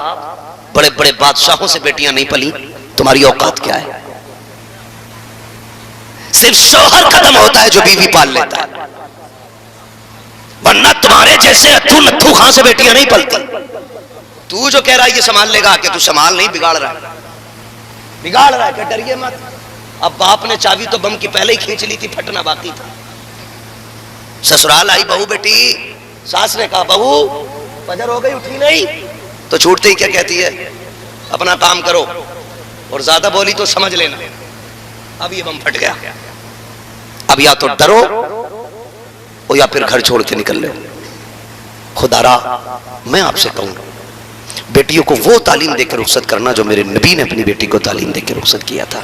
S1: बड़े बड़े बादशाहों से बेटियां नहीं पली, तुम्हारी औकात क्या है? सिर्फ शौहर खत्म होता है जो बीवी पाल लेता है, वरना तुम्हारे जैसे अथू नथू खां से बेटियां नहीं पलती। तू जो कह रहा है ये संभाल लेगा, कि तू संभाल नहीं, बिगाड़ रहा है, बिगाड़ रहा है, कि डरिए मत। अब बाप ने चाबी तो बम की पहले ही खींच ली थी, फटना बाकी था। ससुराल आई बहू बेटी, सास ने कहा बहू फजर हो गई, उठी नहीं, तो छूटते ही क्या कहती है, अपना काम करो, और ज्यादा बोली तो समझ लेना अब ये बम फट गया। अब या तो डरो और या फिर घर छोड़ के निकल लो। खुदारा मैं आपसे कहूं, बेटियों को वो तालीम देकर रुखसत करना जो मेरे नबी ने अपनी बेटी को तालीम देकर रुखसत किया था।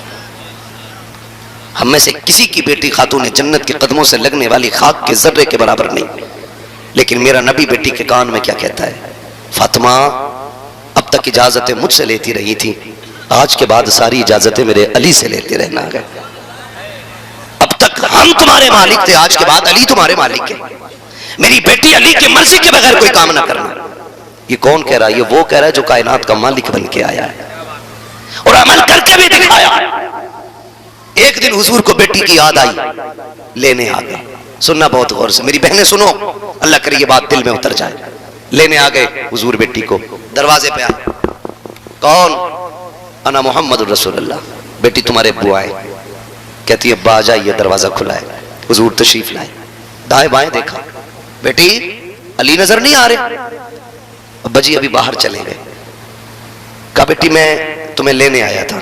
S1: हम में से किसी की बेटी खातून जन्नत के कदमों से लगने वाली खाक के जर्रे के बराबर नहीं, लेकिन मेरा नबी बेटी के कान में क्या कहता है, फातिमा अब तक इजाजतें मुझसे लेती रही थी, आज के बाद सारी इजाजतें मेरे अली से लेते रहना है। अब तक हम तुम्हारे मालिक थे, आज के बाद अली तुम्हारे मालिक है। मेरी बेटी अली की मर्जी के बगैर कोई काम ना करना। ये कौन कह रहा है? ये वो कह रहा है जो कायनात का मालिक बन के आया है और अमल करके भी दिखाया। एक दिन हुजूर को बेटी की याद आई, लेने आ गए। सुनना बहुत गौर से, मेरी बहनें सुनो, अल्लाह करे ये बात दिल में उतर जाए। लेने आ गए हुजूर बेटी को, दरवाजे पे आए, कौन? अना मोहम्मद रसूलुल्लाह। बेटी तुम्हारे अब्बू आए। कहती है अब्बा आ जाइए, दरवाजा खुला है। हुजूर तशरीफ लाए, दाएं बाएं देखा, बेटी अली नजर नहीं आ रहे। अब्बा जी अभी बाहर चले गए। कहा बेटी मैं तुम्हें लेने आया था।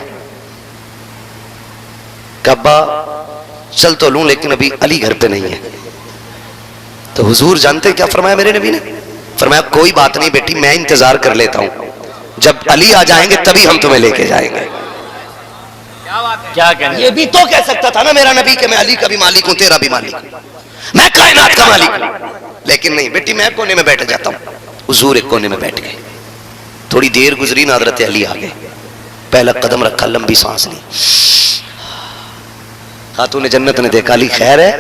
S1: कहा अब्बा चल तो लूं लेकिन अभी अली घर पे नहीं है। तो हुजूर जानते क्या फरमाया मेरे नबी ने? फरमाया कोई बात नहीं बेटी, मैं इंतजार कर लेता हूं, जब अली आ जाएंगे तभी हम तुम्हें लेके जाएंगे।
S2: क्या कहना?
S1: ये भी तो कह सकता था ना मेरा नबी कि मैं अली का भी मालिक हूं, तेरा भी मालिक हूं, मैं कायनात का मालिक हूं। लेकिन नहीं बेटी, मैं कोने में बैठ जाता हूं। हुजूर एक कोने में बैठ गए। थोड़ी देर गुजरी ना हज़रत अली आ गए। पहला कदम रखा, लंबी सांस ली, खातून जन्नत ने देखा, अली खैर है?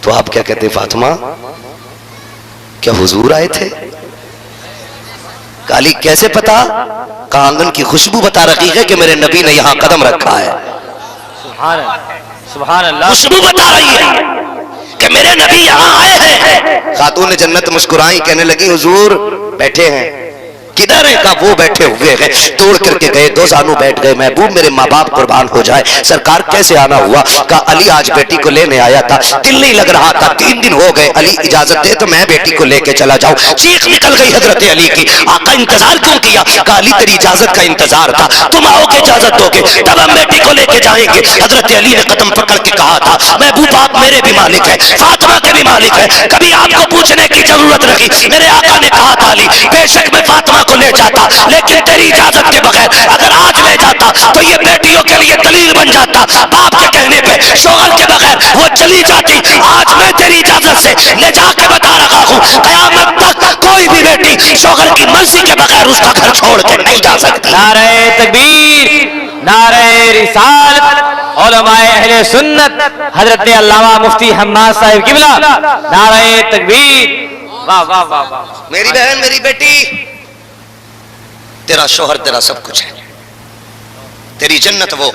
S1: तो आप क्या कहते फातिमा, क्या हुजूर आए थे? काली कैसे पता? कहा आंगन की खुशबू बता रही है कि मेरे नबी ने यहाँ कदम रखा है।
S2: सुभान अल्लाह,
S1: खुशबू बता रही है कि मेरे नबी यहाँ आए हैं। खातून जन्नत मुस्कुराई, कहने लगी हुजूर बैठे हैं। किधर है? कहा वो बैठे हुए हैं। तोड़ करके गए, दो जानू बैठ गए। महबूब मेरे माँ बाप कुर्बान हो जाए, सरकार कैसे आना हुआ? कहा अली आज बेटी को लेने आया था, दिल नहीं लग रहा था, 3 दिन हो गए, अली इजाजत दे तो मैं बेटी को लेके चला जाऊं। चीख निकल गई हजरत अली की, आका इंतजार क्यों किया? कहा अली तेरी इजाजत का इंतजार था, तुम आओगे इजाजत दोगे तब हम बेटी को लेके जाएंगे। हजरत अली ने कदम पकड़ के कहा था, महबूब आप मेरे भी मालिक है, फातिमा के भी मालिक है, कभी आपको पूछने की जरूरत नहीं। मेरे आका ने कहा था अली बेशक मैं फातिमा को ले जाता, लेकिन तेरी इजाजत के बगैर अगर आज ले जाता तो ये बेटियों के लिए दलील बन जाता। बाप के कहने पे शोहर के बगैर वो चली जाती। आज मैं तेरी इजाजत से ले जाके बता रहा हूँ, कयामत तक कोई भी बेटी शोहर की मर्जी के बगैर उसका घर छोड़ के नहीं जा सकती।
S2: नारे तकबीर, नारे रिसालत, उलमाए अहले सुन्नत हजरत अल्लामा मुफ्ती हम्माद साहिब किबला, नारे तकबीर। वाह वाह वाह वाह।
S1: मेरी बहन, मेरी बेटी, तेरा शोहर तेरा सब कुछ है। तेरी जन्नत वो,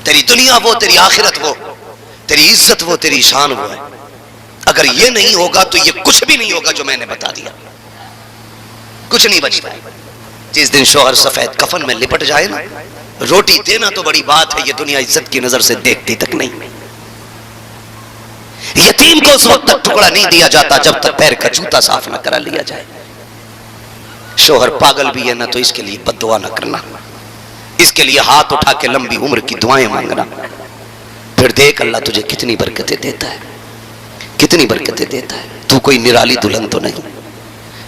S1: तेरी दुनिया वो, तेरी आखिरत वो, तेरी इज्जत वो, तेरी शान वो है। अगर ये नहीं होगा तो ये कुछ भी नहीं होगा जो मैंने बता दिया, कुछ नहीं बचता। जिस दिन शोहर सफेद कफन में लिपट जाए ना, रोटी देना तो बड़ी बात है, ये दुनिया इज्जत की नजर से देखती तक नहीं। यतीम को उस वक्त तक टुकड़ा नहीं दिया जाता जब तक पैर का जूता साफ न करा लिया जाए। शोहर पागल भी है ना तो इसके लिए बद्दुआ न करना, इसके लिए हाथ उठा के लंबी उम्र की दुआएं मांगना। फिर देख अल्लाह तुझे कितनी बरकतें देता है, कितनी बरकतें देता है। तू कोई निराली दुल्हन तो नहीं,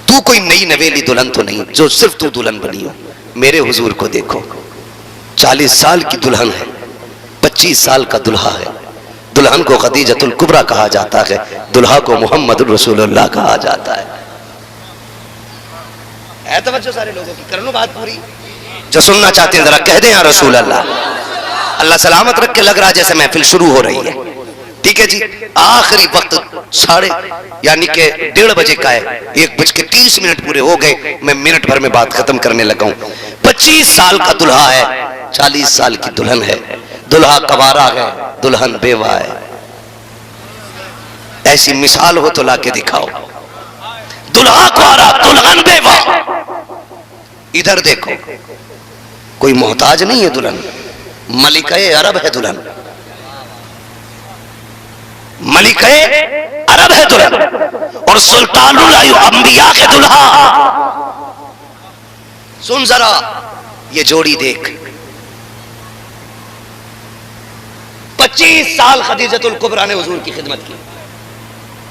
S1: तू कोई नई नवेली दुल्हन तो नहीं जो सिर्फ तू दुल्हन बनी हो। मेरे हुजूर को देखो, 40 साल की दुल्हन है, 25 साल का दुल्हा है। दुल्हन को खदीजतुल कुबरा कहा जाता है, दुल्हा को मोहम्मद रसूलुल्लाह कहा जाता है। तवज्जो सारे लोगों की, कर लो बात पूरी। जो सुनना चाहते हैं जरा कह दें या रसूल अल्लाह। अल्लाह सलामत रख के, लग रहा जैसे महफिल शुरू हो रही है। ठीक है जी, आखिरी वक्त साढ़े यानी के 1:30 बजे का है, 1:30 पूरे हो गए। मैं मिनट भर में बात खत्म करने लगा हूं। 25 साल का दुल्हा है, 40 साल की दुल्हन है। दुल्हा कवारा है, दुल्हन बेवा है। ऐसी मिसाल हो तो लाके दिखाओ। दुल्हा कुआरा, दुल्हन बेवा। इधर देखो, कोई मोहताज नहीं है दुल्हन, मलिकाए अरब है दुल्हन, मलिकाए अरब है दुल्हन, और सुल्तानुल अंबिया के दुल्हा। सुन जरा ये जोड़ी देख, 25 साल खदीजतुल कुबरा ने हुजूर की खिदमत की।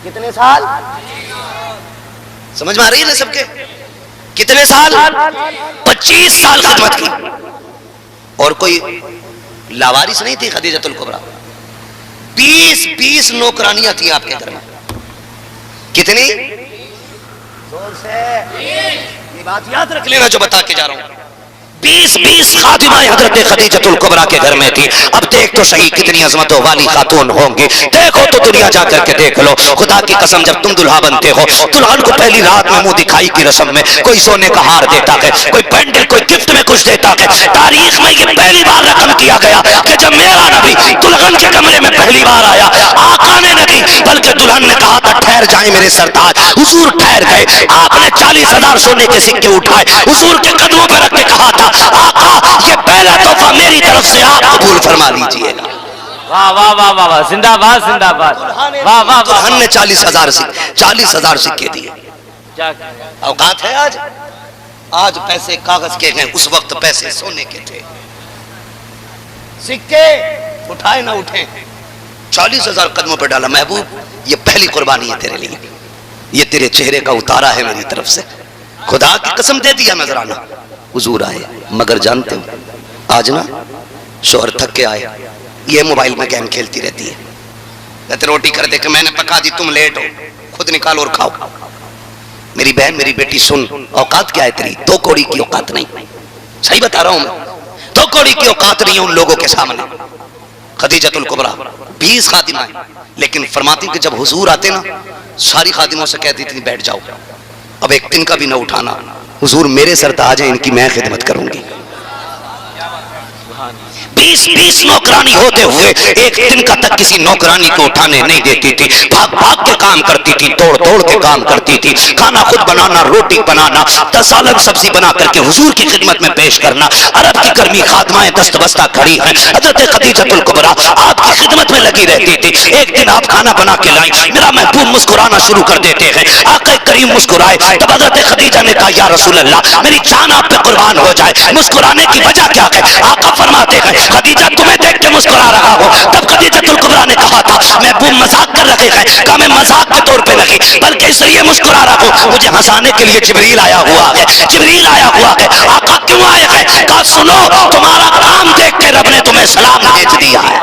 S1: कितने साल? समझ में आ रही है ना सबके? कितने साल? 25 साल खिदमत की। और कोई लावारिस नहीं थी खदीजतुल कुबरा। 20 नौकरानियां थी आपके घर में। कितनी? जोर से ये बात याद रख लेना जो बता के जा रहा हूं। 20 खातिमाएं हजरत खदीजतुल कुबरा के घर में थी। अब देख तो सही कितनी अजमतों वाली खातून होंगी। देखो तो दुनिया जा करके देख लो। खुदा की कसम, जब तुम दुल्हा बनते हो, दुल्हन को पहली रात में मुंह दिखाई की रस्म में कोई सोने का हार देता है, कोई पेंडेंट, कोई गिफ्ट में कुछ देता है। तारीख में ये पहली बार रकम किया गया कि जब मेरा नबी दुल्हन के कमरे में पहली बार आया, आका ने नहीं बल्कि दुल्हन ने कहा था ठहर जाए मेरे सरताज। हुजूर ठहर गए। आपने 40,000 सोने के सिक्के उठाए, हुजूर के कदमों पर रख के कहा था, आका ये पहला तोहफा मेरी तरफ से आप कबूल फरमा लीजिएगा।
S2: वाह वाह वाह वाह वाह, जिंदाबाद जिंदाबाद। वाह वाह,
S1: दुल्हन ने 40,000 सिक्के दिए। औकात है आज? आज पैसे कागज के हैं, उस वक्त पैसे सोने के थे। सिक्के उठाए ना उठे, 40,000 कदमों पर डाला। महबूब ये पहली कुर्बानी है तेरे लिए, ये तेरे चेहरे का उतारा है मेरी तरफ से। खुदा की कसम दे दिया नजराना। हुजूर आए, मगर जानते हो आज ना शोहर थक के आए, ये मोबाइल में गेम खेलती रहती है। कहते रोटी कर दे कि मैंने पका दी, तुम लेट हो, खुद निकालो और खाओ। मेरी बहन, मेरी बेटी सुन, औकात क्या है तेरी? 2 कौड़ी की औकात नहीं। सही बता रहा हूं मैं, 2 कौड़ी की औकात नहीं है उन लोगों के सामने खदीजतुल कुबरा 20 खादिमाएं, लेकिन फरमाती कि जब हुजूर आते ना सारी खादिमों से कहती थी बैठ जाओ, अब एक दिन का भी ना उठाना, हुजूर मेरे सर ताज हैं, इनकी मैं खिदमत करूंगी। 20 नौकरानी होते हुए एक दिन का तक किसी नौकरानी को उठाने नहीं देती थी, भाग भाग के काम करती थी, तोड़ तोड़ के काम करती थी, खाना खुद बनाना, रोटी बनाना, 10 अलग सब्जी बना करके हुजूर की खिदमत में पेश करना। अरब की गर्मी खादमाएं दस्तबस्ता खड़ी हैं, हजरत खदीजतुल कुबरा आपकी खिदमत में लगी रहती थी। एक दिन आप खाना बना के लाई, मेरा महबूब मुस्कुराना शुरू कर देते हैं, आका करीम मुस्कुराए, तब हजरत खदीजा ने कहा या रसूल अल्लाह मेरी जान आप पे कुर्बान हो जाए, मुस्कुराने की वजह क्या है? आका फरमाते हैं खदीजा तुम्हें देख के मुस्कुरा रहा हो। तब खदीजतुल कुबरा ने कहा था महबूब मजाक कर रहे हैं, कहा मैं मजाक के तौर पे नहीं बल्कि इसलिए मुस्कुरा रहा हूं, मुझे हंसाने के लिए जिब्रील आया हुआ है, जिब्रील आया हुआ है। आका क्यों आए हैं? कहा सुनो तुम्हारा काम देख के रब ने तुम्हें सलाम भेज दिया है।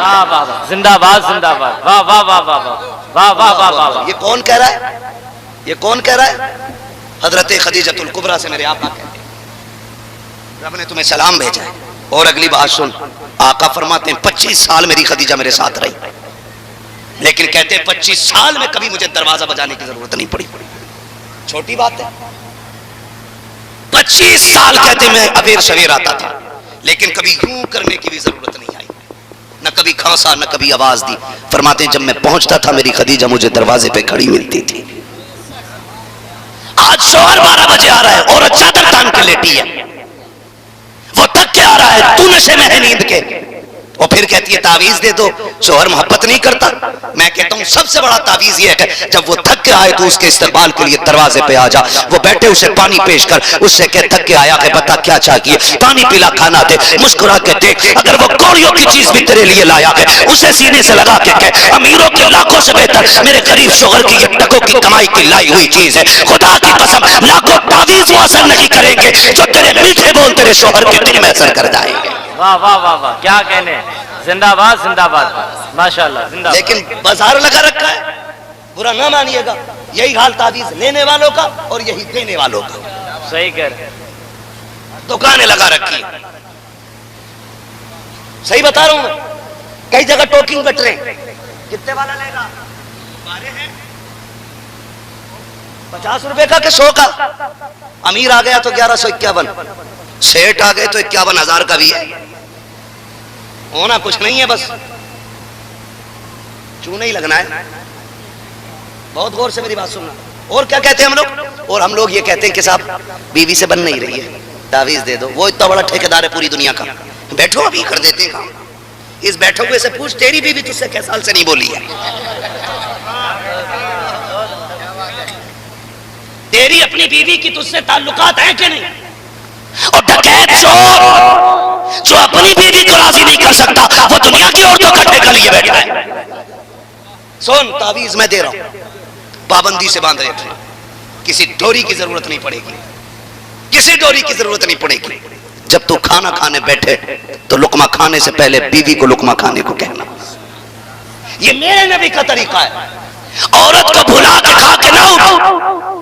S2: जिंदाबाद जिंदाबाद, वाह वाह वाह वाह वाह वाह वाह वाह वाह।
S1: ये कौन कह रहा है? ये कौन कह रहा है? हजरत खदीजतुल कुबरा से मेरे आका कहते हैं रब ने तुम्हें सलाम भेजा है। और अगली बात सुन, आका फरमाते हैं 25 साल मेरी खदीजा मेरे साथ रही, लेकिन कहते हैं 25 साल में कभी मुझे दरवाजा बजाने की जरूरत नहीं पड़ी। छोटी बात है, 25 साल कहते मैं अबेर सवेर आता था, लेकिन कभी यूं करने की भी जरूरत नहीं आई, न कभी खांसा न कभी आवाज दी। फरमाते हैं जब मैं पहुंचता था मेरी खदीजा मुझे दरवाजे पे खड़ी मिलती थी। आज शोहर 12 बजे आ रहा है, औरत चादर तान के लेटी है, वो थक के आ रहा है, तू नशे में है नींद के, और फिर कहती है तावीज दे दो, शोहर मोहब्बत नहीं करता। मैं कहता हूं सबसे बड़ा तावीज ये है जब वो थक के आए तो उसके इस्तेमाल के लिए दरवाजे पे आ जा, वो बैठे उसे पानी पेश कर, उससे कह थक के आया है बता क्या चाहिए, पानी पिला, खाना दे, मुस्कुरा के देख, अगर वो कौड़ियों की चीज भी तेरे लिए लाया है उसे सीने से लगा के कह अमीरों के लाखों से बेहतर मेरे गरीब शोहर की ये टकों की कमाई की लाई हुई चीज है, खुदा की कसम लाखों तावीज वो असर नहीं करेंगे जो तेरे मीठे बोल तेरे शोहर के दिल में असर कर जाएंगे।
S2: वाह वाह वाह वाह, क्या कहने, जिंदाबाद जिंदाबाद, माशाल्लाह जिंदाबाद।
S1: लेकिन बाजार लगा रखा है, बुरा ना मानिएगा, यही हाल तावीज लेने वालों का और यही देने वालों का।
S2: सही कह रहे,
S1: दुकानें लगा रखी, सही बता रहा हूं मैं, कई जगह टोकिंग बट रहे, कितने वाला लेगा? 50 रुपए का कि 100 का? अमीर आ गया तो 1151, सेठ आ गए तो 51,000 का भी है। होना कुछ नहीं है, बस चूना ही लगना है। बहुत गौर से मेरी बात सुनना। और क्या कहते हैं हम लोग? और हम लोग ये कहते हैं कि साहब बीवी से बन नहीं रही है, तावीज दे दो। वो इतना बड़ा ठेकेदार है पूरी दुनिया का, बैठो अभी कर देते हैं काम। इस बैठो हुए से पूछ तेरी बीवी तुझसे कै साल से नहीं बोली है? तेरी अपनी बीवी की तुझसे ताल्लुकात हैं कि नहीं? और डकैत चोर जो अपनी बीवी को राजी नहीं कर सकता वो दुनिया की औरतों का ठेका लिए बैठा है। सुन तावीज मैं दे रहा हूं, पाबंदी से बांध रहे थे, किसी डोरी की जरूरत नहीं पड़ेगी, किसी डोरी की जरूरत नहीं पड़ेगी। जब तू खाना खाने बैठे तो लुकमा खाने से पहले बीवी को लुकमा खाने को कहना। ये मेरे नबी का तरीका है। औरत को भुला के खा के ना उठो,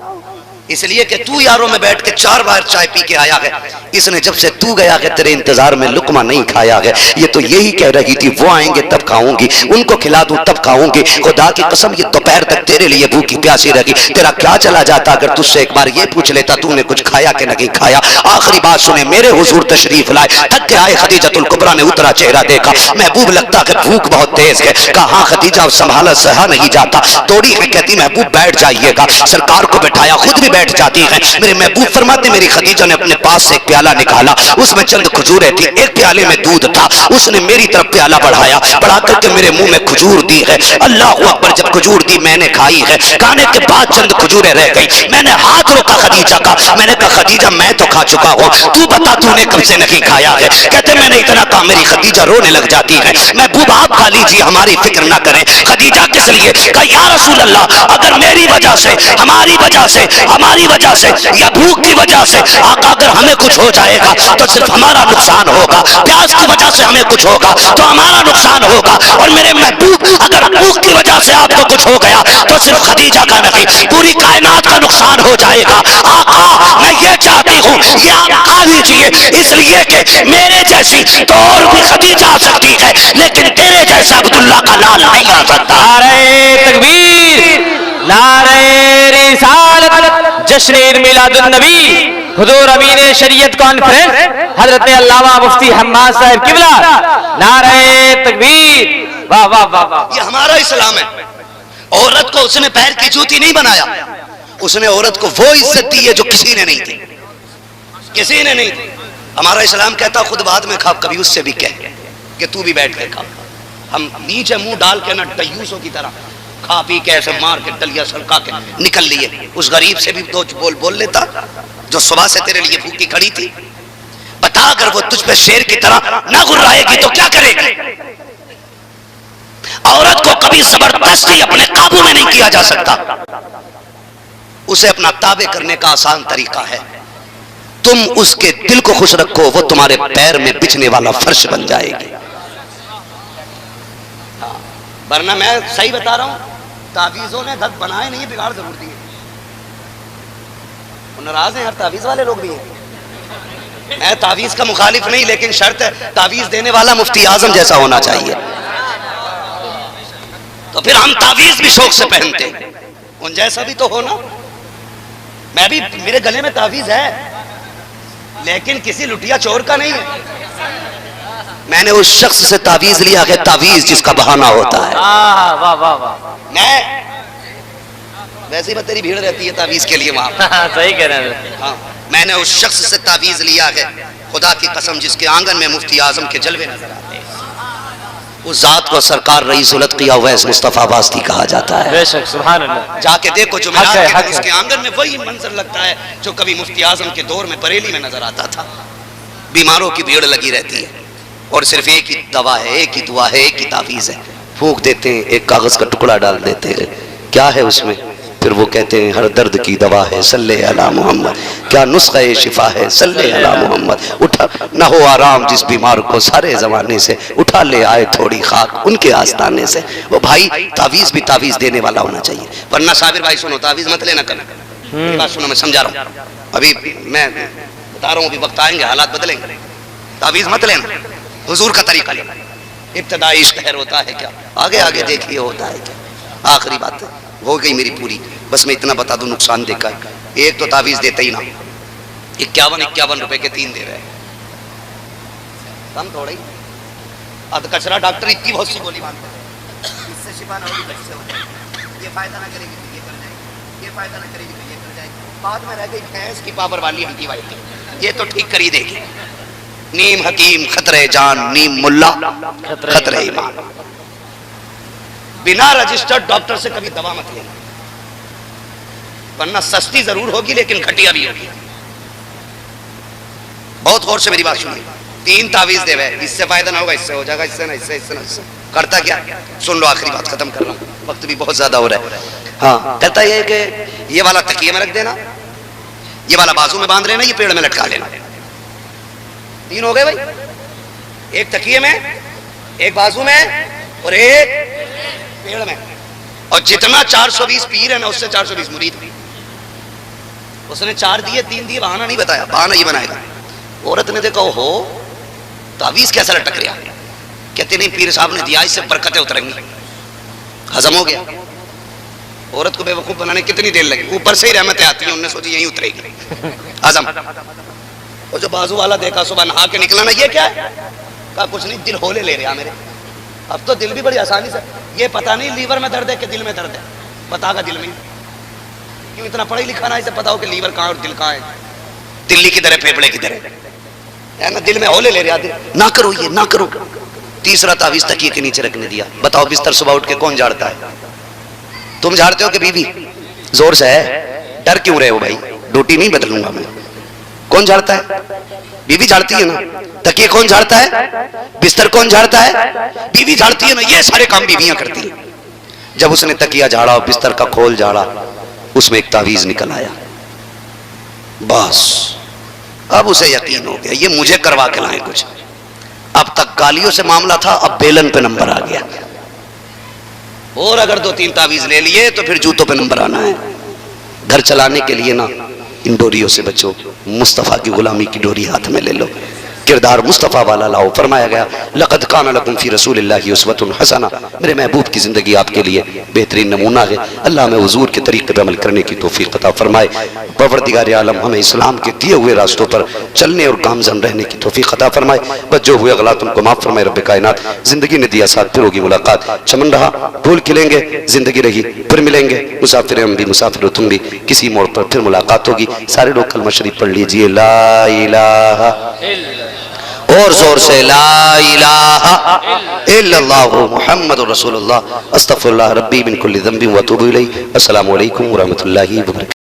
S1: इसलिए कि तू यारों में बैठ के 4 बार चाय पी के आया है, इसने जब से तू गया है तेरे इंतजार में लुकमा नहीं खाया है। ये तो यही कह रही थी वो आएंगे तब खाऊंगी, उनको खिला दूं तब खाऊंगी। खुदा की कसम ये दोपहर तक तेरे लिए भूखी प्यासी रही। तेरा क्या चला जाता अगर तुझसे एक बार ये पूछ लेता तूने कुछ खाया कि नहीं खाया। आखिरी बात सुने, मेरे हुजूर तशरीफ लाए, थक के आए। खदीजतुल कुबरा ने उतरा चेहरा देखा, महबूब लगता है भूख बहुत तेज है। कहा खदीजा संभाला सहा नहीं जाता, दौड़ी है, कहती महबूब बैठ जाइएगा। सरकार को बैठाया, खुद भी बैठ जाती है। मेरे महबूब फरमाते मेरी खदीजा ने अपने पास से एक प्याला निकाला, उसमें चंद खजूरें थी, एक प्याले में दूध था। उसने मेरी तरफ प्याला बढ़ाया, बढ़ा करके मेरे मुंह में खजूर दी है। अल्लाह अकबर, जब खजूर दी मैंने खाई है, खाने के बाद चंद खजूरें रह गई। मैंने हाथ रोका खदीजा का, मैंने कहा खदीजा मैं तो खा चुका हूं, तू बता तूने कब से नहीं खाया है। कहते मैंने इतना कहा, मेरी खदीजा रोने लग जाती है। महबूब आप खा लीजिए, हमारी फिक्र ना करें। खदीजा किस लिए? कहा या रसूल अल्लाह, अगर मेरी वजह से, हमारी वजह से, हमारी वजह से या भूख की वजह से आका अगर हमें कुछ हो जाएगा तो सिर्फ हमारा नुकसान होगा। प्यास की वजह से हमें कुछ होगा तो हमारा नुकसान होगा। और मेरे महबूब अगर भूख की वजह से आपको कुछ हो गया तो सिर्फ खदीजा का नहीं पूरी कायनात का नुकसान हो जाएगा। आका मैं ये चाहती हूँ, ये आका दीजिए, इसलिए कि मेरे जैसी तो और भी खदीजा आ सकती है, लेकिन तेरे जैसा अब्दुल्ला का लाल नहीं आ सकता।
S2: नारे तकबीर, नारे रिसालत, जश्न ईद मिलादुन नबी, हुजूर अमीन शरीयत कॉन्फ्रेंस हजरत अल्लामा मुफ्ती हम्माद साहब किबला, नारे तकबीर। वाह वाह वाह वाह,
S1: ये हमारा इस्लाम है। औरत को उसने पैर की जूती नहीं बनाया, उसने औरत को वो इज्जत दी है जो किसी ने नहीं दी, किसी ने नहीं दी। हमारा इस्लाम कहता खुद बाद में खा, कभी उससे भी कह कि तू भी बैठ के खा। हम नीचे मुंह डाल के ना टयूसों की तरह खा पी के ऐसे मार के टलिया सड़का के निकल लिए। उस गरीब से भी दो बोल लेता जो सुबह से तेरे लिए भूखी खड़ी थी। बता अगर वो तुझ पे शेर की तरह ना गुर्राएगी तो क्या करेगी? औरत को कभी जबरदस्ती अपने काबू में नहीं किया जा सकता। उसे अपना ताबे करने का आसान तरीका है, तुम उसके दिल को खुश रखो, वो तुम्हारे पैर में बिछने वाला फर्श बन जाएगी। वरना मैं सही बता रहा हूं, तावीजों ने धक बनाए नहीं, बिगाड़ जरूर दिए। नाराज हैं, हर तावीज वाले लोग भी हैं। मैं तावीज का मुखालिफ नहीं, लेकिन शर्त है तावीज देने वाला मुफ्ती आजम जैसा होना चाहिए। तो फिर हम तावीज भी शौक से पहनते, उन जैसा भी तो हो ना। मैं भी, मेरे गले में तावीज है, लेकिन किसी लुटिया चोर का नहीं है। मैंने उस शख्स से तावीज लिया है, तावीज जिसका बहाना होता है।
S2: वाह वाह वाह,
S1: मैं वैसे ही तेरी भीड़ रहती है तावीज के लिए वहां।
S2: सही कह रहे हैं।
S1: हाँ, मैंने उस शख्स से तावीज लिया है, खुदा की कसम, जिसके आंगन में मुफ्ती आजम के जलवे नजर आते हैं। उस जात को सरकार रईस उल अत्किया अवैस मुस्तफा वास्ती कहा जाता है।
S2: बेशक, सुभान अल्लाह।
S1: जाके देखो जो उसके आंगन में वही मंजर लगता है जो कभी मुफ्ती आजम के दौर में बरेली में नजर आता था। बीमारों की भीड़ लगी रहती है और सिर्फ एक ही दवा है, एक ही दुआ है, एक ही तावीज है। फूंक देते हैं, एक कागज का टुकड़ा डाल देते हैं, क्या है उसमें? फिर वो कहते हैं हर दर्द की दवा है सल्ले अला मोहम्मद, क्या नुस्खा शिफा है सल्ले अला मोहम्मद। उठा न हो आराम जिस बीमार को सारे जमाने से, उठा ले आए थोड़ी खाक उनके आस्ताने से। वो भाई तावीज भी तावीज देने वाला होना चाहिए, वरना साबिर भाई सुनो, तावीज मत लेना करना। बात सुनो, मैं समझा रहा हूँ, अभी मैं बता रहा हूँ, अभी वक्त आएंगे हालात बदलेंगे। तावीज मत लेना, हुजूर का तरीका लेना। इब्तदाई इश्क खैर होता है क्या, आगे आगे देखिए होता है क्या। आखिरी बात हो गई मेरी पूरी, बस मैं इतना बता दूं नुकसान देखा। एक तो तावीज देते ही ना, 51 रुपए के 3 दे रहे हैं, कम थोड़ा ही। अध कचरा डॉक्टर इतनी बहुत सी गोली मारते हैं, इससे शिफा ना होगी बच्चे हो जाएगी, ये फायदा ना करेगी तो ये कर जाएगी, ये फायदा ना करेगी तो ये कर जाएगी। बाद में रह गई भैंस की पावर वाली एंटीबायोटिक, ये तो ठीक कर ही देगी। नीम हकीम खतरे जान, नीम मुल्ला खतरे ईमान। बिना रजिस्टर्ड डॉक्टर से कभी दवा मत लेना, वरना सस्ती जरूर होगी लेकिन घटिया भी होगी। बहुत गौर से मेरी बात सुनिए। 3 तावीज देवे, इससे फायदा ना होगा, इससे हो जाएगा, इससे ना, इससे इससे ना, इससे करता क्या? सुन लो, आखिरी बात खत्म कर रहा हूं, वक्त भी बहुत ज्यादा हो रहा है। हाँ, कहता ये कि ये वाला तकिए में रख देना, ये वाला बाजू में बांध लेना, ये पेड़ में लटका लेना। 3 हो गए भाई, एक तकिए में, एक बाजू में और एक पेड़ में। और जितना 420 पीर है ना, उससे 420 मुरीद भी। उसने 4 दिए, 3 दिए, बहाना नहीं बताया, बहाना ये बनाएगा। औरत ने देखा हो तावीज कैसा लटक रहा, कहते नहीं पीर साहब ने दिया, इससे बरकतें उतरेंगी। हजम हो गया। औरत को बेवकूफ बनाने कितनी देर लगी, ऊपर से ही रहमतें आती हैं, उन्होंने सोची यहीं उतरेगी, हजम। और जो बाजू वाला देखा सुबह नहा के निकला ना, ये क्या है? कहा कुछ नहीं, दिल होले ले रहा मेरे। अब तो दिल भी बड़ी आसानी से, ये पता नहीं लीवर में दर्द है कि दिल में दर्द है, बतागा दिल में। क्यों इतना पढ़े लिखा ना, इसे पता हो कि लीवर कहाँ और दिल कहाँ है। दिल्ली की तरह, फेफड़े की तरह है ना, दिल में होले ले रहा दिल। ना करो ये, ना करो। तीसरा तावीज तकिए के नीचे रखने दिया। बताओ बिस्तर सुबह उठ के कौन झाड़ता है? तुम झाड़ते हो कि बीवी? जोर से है, डर क्यों रहे हो भाई? ड्यूटी नहीं बदलूंगा मैं। कौन झाड़ता है? बीवी झाड़ती है ना। तकिए कौन झाड़ता है? बिस्तर कौन झाड़ता है? बीवी झाड़ती है ना। ये सारे काम बीवियां करती हैं। जब उसने तकिया झाड़ा और बिस्तर का खोल झाड़ा, उसमें एक तावीज निकल आया। बस अब उसे यकीन हो गया, ये मुझे करवा के लाए कुछ। अब तक गालियों से मामला था, अब बेलन पे नंबर आ गया। और अगर 2-3 तावीज ले लिए तो फिर जूतों पे नंबर आना है। घर चलाने के लिए ना इन डोरियों से बचो, मुस्तफ़ा की गुलामी की डोरी हाथ में ले लो, किरदार मुस्तफ़ा वाला लाओ। फरमाया गया लक़द कान लकुम फ़ी रसूलिल्लाहि उस्वतुन हसना, मेरे महबूब की ज़िंदगी आपके लिए बेहतरीन नमूना है। अल्लाह में हुजूर के तरीक़े पर अमल करने की तौफ़ीक़ अता फरमाए। परवरदिगार आलम हमें इस्लाम के दिए हुए रास्तों पर चलने और गामज़न रहने की तौफ़ीक़ अता फरमाए। बस जो हुए गलत उनको माफ़ फरमाए रब्बे कायनात। ज़िंदगी ने दिया साथ, फिर होगी मुलाकात। चमन रहा फूल खिलेंगे, ज़िंदगी रही फिर मिलेंगे। मुसाफिर हम भी, मुसाफिर तुम भी, किसी मोड़ पर फिर मुलाकात होगी। सारे लोग कलमा शरीफ पढ़ लीजिए, ला इलाहा, और जोर से ला इलाहा इल्लल्लाहु मुहम्मदुर रसूलुल्लाह, अस्तगफिरुल्लाह रब्बी मिन कुल्ली ज़ंबिन व अतूबु इलैहि। अस्सलामु अलैकुम व रहमतुल्लाहि व बरकातुहू।